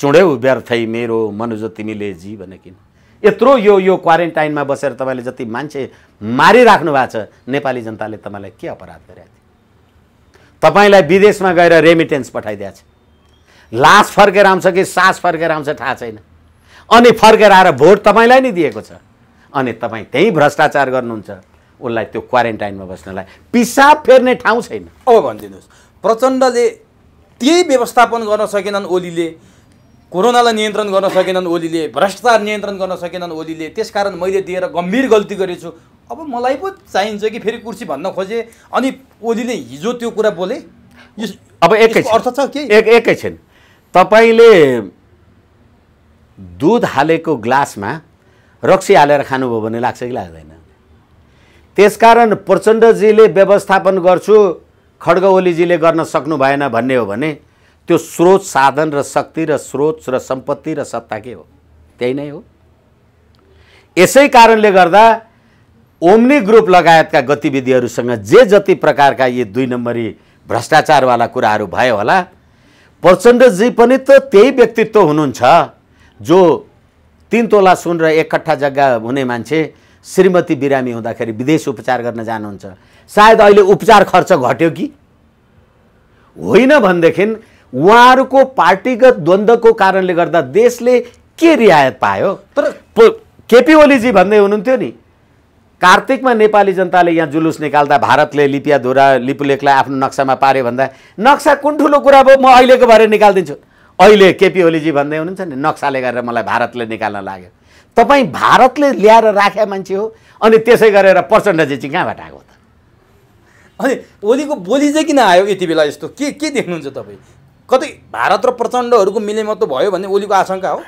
चुड्यौ व्यर्थै मेरो मनुज तिमीले जीवन किन। यत्रो यो क्वारेन्टाइनमा बसेर तपाईले जति मान्छे मारिराख्नु भएको छ, नेपाली जनताले तपाईलाई के अपराध गरेको थियो? तपाईलाई विदेशमा गएर रेमिटेन्स पठाइदिएको छ, लास फर्केर आउँछ कि सास फर्केर आउँछ थाहा छैन, अनि फर्केर आएर भोट तपाईलाई नै दिएको छ, अनि तपाई त्यही भ्रष्टाचार गर्नुहुन्छ। उसलाई त्यो क्वारेन्टाइनमा बस्नलाई पिसाब फेर्ने ठाउँ छैन। अब भनिदिनुहोस्, प्रचण्डले त्यही व्यवस्थापन गर्न सकेनन्, ओलीले कोरोनालाई नियन्त्रण गर्न सकेनन्, ओलीले भ्रष्टाचार नियन्त्रण गर्न सकेनन् ओलीले, त्यसकारण मैले दिएर गम्भीर गल्ती गरेछु, अब मलाई पो चाहिन्छ कि फेरि कुर्सी भन्न खोजे, अनि ओलीले हिजो त्यो कुरा बोले। अब अर्थ छ के? एकैछिन, तपाईले दुध हालेको ग्लासमा रक्सी हालेर खानुभयो भने लाग्छ कि लाग्दैन? त्यसकारण प्रचण्डजीले व्यवस्थापन गर्छु, खड्ग ओलीजीले गर्न सक्नु भएन भन्ने हो भने त्यो स्रोत साधन र शक्ति र स्रोत र सम्पत्ति र सत्ता के हो? त्यही नै हो। यसै कारणले गर्दा ओम्नी ग्रुप लगायतका गतिविधिहरूसँग जे जति प्रकारका यी 2 नम्बरी भ्रष्टाचारवाला कुराहरू भयो होला, प्रचण्डजी पनि त त्यही व्यक्तित्व हुनुहुन्छ जो 3 तोला सुन र 1 कट्ठा जग्गा हुने मान्छे श्रीमती बिरामी हुँदाखेरि विदेश उपचार गर्न जानुहुन्छ। सायद अहिले उपचार खर्च घट्यो कि होइन भनेदेखि उहाँहरूको पार्टीगत द्वन्द्वको कारणले गर्दा देशले के रियायत पायो? तर केपी ओलीजी भन्दै हुनुहुन्थ्यो नि, कार्तिकमा नेपाली जनताले यहाँ जुलुस निकाल्दा भारतले लिपियाधुरा लिपुलेखलाई आफ्नो नक्सामा पार्यो भन्दा नक्सा कुन ठुलो कुरा भयो, म अहिलेको भएर निकालिदिन्छु। अहिले केपी ओलीजी भन्दै हुनुहुन्छ नि, नक्साले गरेर मलाई भारतले निकाल्न लाग्यो। तपाईँ भारतले ल्याएर राख्या मान्छे हो, अनि त्यसै गरेर प्रचण्डजी चाहिँ कहाँबाट आएको त? अनि ओलीको बोली चाहिँ किन आयो यति बेला? यस्तो के देख्नुहुन्छ तपाईँ? कतै भारत र प्रचण्डहरूको मिलेमतो भयो भन्ने ओलीको आशंका हो?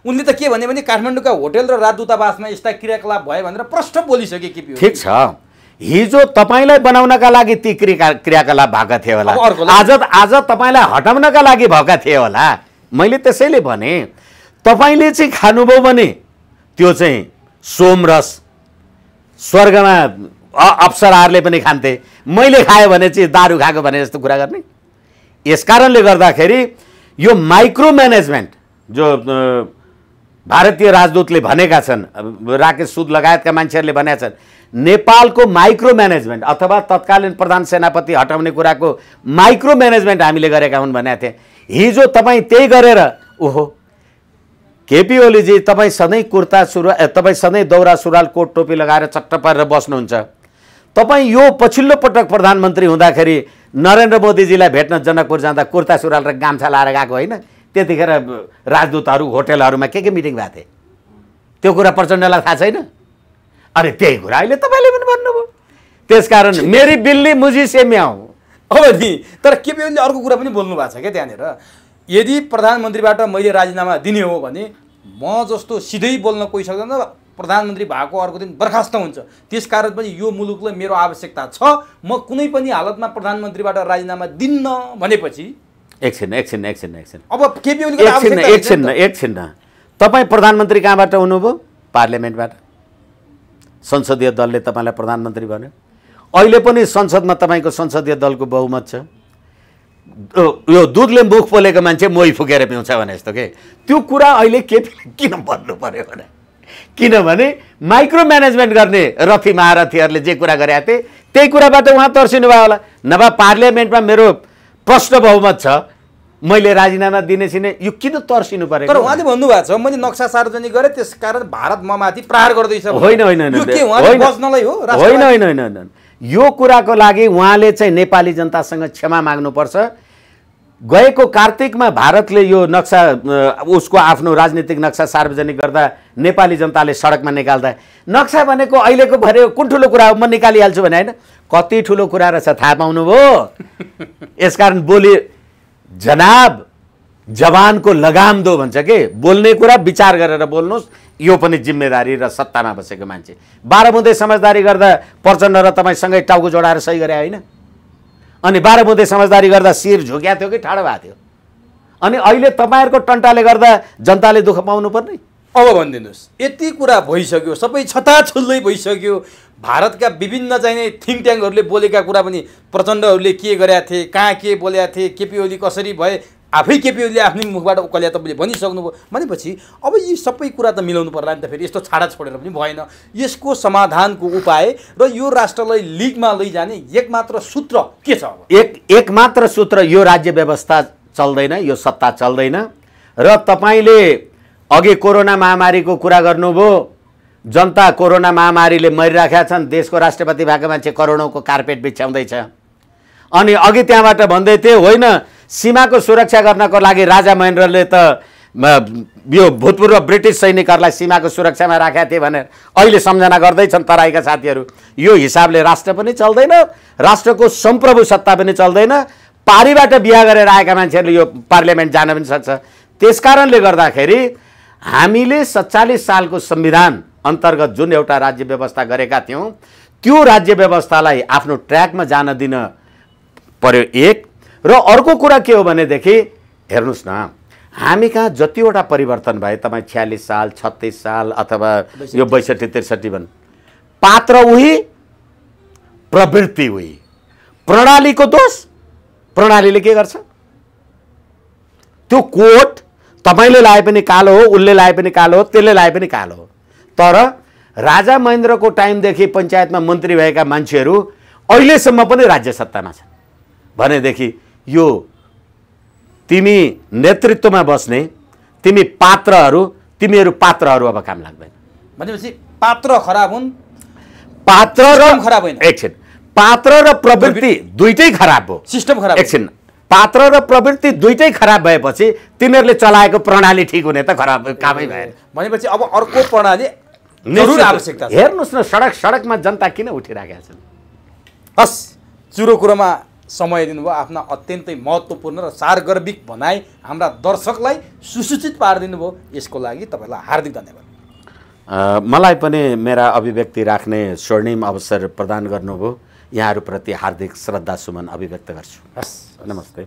उनले त के भने काठमाडौँका होटल र राजदूतावासमा यस्ता क्रियाकलाप भयो भनेर प्रष्ट बोलिसके केपी। ठिक छ, हिजो तपाईलाई बनाउनका लागि ती क्रियाकलाप भएका थिए होला, आज तपाईलाई हटाउनका लागि भएका थिए होला। मैले त्यसैले भने तपाईले चाहिँ खानुभयो भने त्यो चाहिँ सोमरस स्वर्गमा अप्सराहरूले पनि खान्थे, मैले खाएँ भने चाहिँ दारू खाएको भने जस्तो कुरा गर्ने। यसकारणले गर्दाखेरि यो माइक्रो म्यानेजमेन्ट जो भारतीय राजदूतले भनेका छन्, राकेश सुद लगायतका मान्छेहरूले भनेका छन्, नेपालको माइक्रो म्यानेजमेन्ट अथवा तत्कालीन प्रधान सेनापति हटाउने कुराको माइक्रो म्यानेजमेन्ट हामीले गरेका हुन् भनेका थिए। हिजो तपाईँ त्यही गरेर ओहो केपी ओलीजी तपाईँ सधैँ कुर्ता सुरुवाल, तपाईँ सधैँ दौरा सुरुवाल कोट टोपी लगाएर चट्ट पारेर बस्नुहुन्छ। तपाईँ यो पछिल्लो पटक प्रधानमन्त्री हुँदाखेरि नरेन्द्र मोदीजीलाई भेट्न जनकपुर जाँदा कुर्ता सुरुवाल र गामछा लाएर गएको होइन? त्यतिखेर राजदूतहरू होटलहरूमा के मिटिङ भएको थिए? त्यो कुरा प्रचण्डलाई थाहा छैन? अरे त्यही कुरा अहिले तपाईँले पनि भन्नुभयो। त्यसकारण मेरी बिल्ली मुझी से म्याऊ। अब नि तर केपी ओलीले अर्को कुरा पनि बोल्नु भएको छ क्या त्यहाँनिर, यदि प्रधानमन्त्रीबाट मैले राजीनामा दिने हो भने म जस्तो सिधै बोल्न कोही सक्दैन, प्रधानमन्त्री भएको अर्को दिन बर्खास्त हुन्छ, त्यसकारण पनि यो मुलुकलाई मेरो आवश्यकता छ, म कुनै पनि हालतमा प्रधानमन्त्रीबाट राजीनामा दिन्न भनेपछि एकछिन अब केपी ओलीको एकछिन तपाईँ प्रधानमन्त्री कहाँबाट हुनुभयो? पार्लियामेन्टबाट। संसदीय दलले तपाईँलाई प्रधानमन्त्री भन्यो। अहिले पनि संसदमा तपाईँको संसदीय दलको बहुमत छ। यो दुधले मुख पोलेको मान्छे मोही फुकेर पिउँछ भने जस्तो के त्यो कुरा अहिले केपी किन भन्नु पर्यो भने? किनभने माइक्रो म्यानेजमेन्ट गर्ने रथी महारथीहरूले जे कुरा गरेका थिए त्यही कुराबाट उहाँ तर्सिनु भयो होला। नभए पार्लियामेन्टमा मेरो प्रश्न बहुमत छ, मैले राजीनामा दिने छिने, यो किन तर्सिनु पर्यो? तर उहाँले भन्नुभएको छ मैले नक्सा सार्वजनिक गरेँ त्यसकारण भारत ममाथि प्रहार गर्दैछ। होइन, यो कुराको लागि उहाँले चाहिँ नेपाली जनतासँग क्षमा माग्नुपर्छ। गएको कार्तिकमा भारतले यो नक्सा उसको आफ्नो राजनीतिक नक्सा सार्वजनिक गर्दा नेपाली जनताले सडकमा निकाल्दा नक्सा भनेको अहिलेको भरे कुन ठुलो कुरा हो म निकालिहाल्छु भने होइन, कति ठुलो कुरा रहेछ थाहा पाउनुभयो। यसकारण बोली जनाब जवानको लगाम दो भन्छ के, बोल्ने कुरा विचार गरेर बोल्नुहोस्, यो पनि जिम्मेदारी र सत्तामा बसेको मान्छे। 12 बुँदे समझदारी गर्दा प्रचण्ड र तपाईँसँगै टाउको जोडाएर सही गरे होइन, अनि 12 बुँदे समझदारी गर्दा शिर झुक्या थियो कि ठाडो भएको थियो, अनि अहिले तपाईँहरूको टन्टाले गर्दा जनताले दुःख पाउनु पर्ने। अब भनिदिनुहोस्, यति कुरा भइसक्यो, सबै छताछुल्लै भइसक्यो, भारतका विभिन्न चाहिने थिङ्क ट्याङ्कहरूले बोलेका कुरा पनि प्रचण्डहरूले के गरेका थिए, कहाँ के बोलेका थिए, केपी ओली कसरी भए, आफै केपी ओलीले आफ्नै मुखबाट उकाल्या तपाईँले भनिसक्नुभयो भनेपछि अब यी सबै कुरा त मिलाउनु पर्ला नि त। फेरि यस्तो छाडा छोडेर पनि भएन। यसको समाधानको उपाय र यो राष्ट्रलाई लिगमा लैजाने एकमात्र सूत्र के छ? अब एकमात्र सूत्र, यो राज्य व्यवस्था चल्दैन, यो सत्ता चल्दैन। र तपाईँले अघि कोरोना महामारीको कुरा गर्नुभयो, जनता कोरोना महामारीले मरिराखेका छन्, देशको राष्ट्रपति भएको मान्छे करोडौँको कार्पेट बिछ्याउँदैछ। अनि अघि त्यहाँबाट भन्दै थिए होइन सीमाको सुरक्षा गर्नको लागि राजा महेन्द्रले त यो भूतपूर्व ब्रिटिस सैनिकहरूलाई सीमाको सुरक्षामा राखेका थिए भनेर अहिले सम्झना गर्दैछन् तराईका साथीहरू। यो हिसाबले राष्ट्र पनि चल्दैन, राष्ट्रको सम्प्रभु सत्ता पनि चल्दैन। पारीबाट बिहा गरेर आएका मान्छेहरूले यो पार्लियामेन्ट जान पनि सक्छ। त्यसकारणले गर्दाखेरि हामीले 47 सालको संविधान अन्तर्गत जुन एउटा राज्य व्यवस्था गरेका थियौँ, त्यो राज्य व्यवस्थालाई आफ्नो ट्र्याकमा जान दिन पर्यो एक। र अर्को कुरा के हो भनेदेखि हेर्नुहोस् न, हामी कहाँ जतिवटा परिवर्तन भए, तपाईँ 46 साल 36 साल अथवा यो 62-63 भन्, पात्र उही प्रवृत्ति उही, प्रणालीको दोष। प्रणालीले के गर्छ? त्यो कोट तपाईँले लाए पनि कालो हो, उसले लाए पनि कालो हो, त्यसले लाए पनि कालो हो। तर राजा महेन्द्रको टाइमदेखि पञ्चायतमा मन्त्री भएका मान्छेहरू अहिलेसम्म पनि राज्य सत्तामा छन् भनेदेखि यो तिमी नेतृत्वमा बस्ने तिमीहरू पात्रहरू अब काम लाग्दैन भनेपछि पात्र खराब हुन्, पात्र र खराब होइन। एकछिन, पात्र र प्रवृत्ति दुईटै खराब हो, सिस्टम खराब। एकछिन, पात्र र प्रवृत्ति दुईटै खराब भएपछि तिनीहरूले चलाएको प्रणाली ठिक हुने त खराब कामै भएन भनेपछि अब अर्को प्रणाली जरुर आवश्यकता छ। हेर्नुहोस् न, सडकमा जनता किन उठिराखेका छन्। हस्, चुरो कुरोमा समय दिनुभयो, आफ्ना अत्यन्तै महत्त्वपूर्ण र सारगर्भिक भनाइ हाम्रा दर्शकलाई सुसूचित पारिदिनु भयो, यसको लागि तपाईँलाई हार्दिक धन्यवाद। मलाई पनि मेरा अभिव्यक्ति राख्ने स्वर्णिम अवसर प्रदान गर्नुभयो, यहाँहरूप्रति हार्दिक श्रद्धा सुमन अभिव्यक्त गर्छु। हस्, नमस्ते।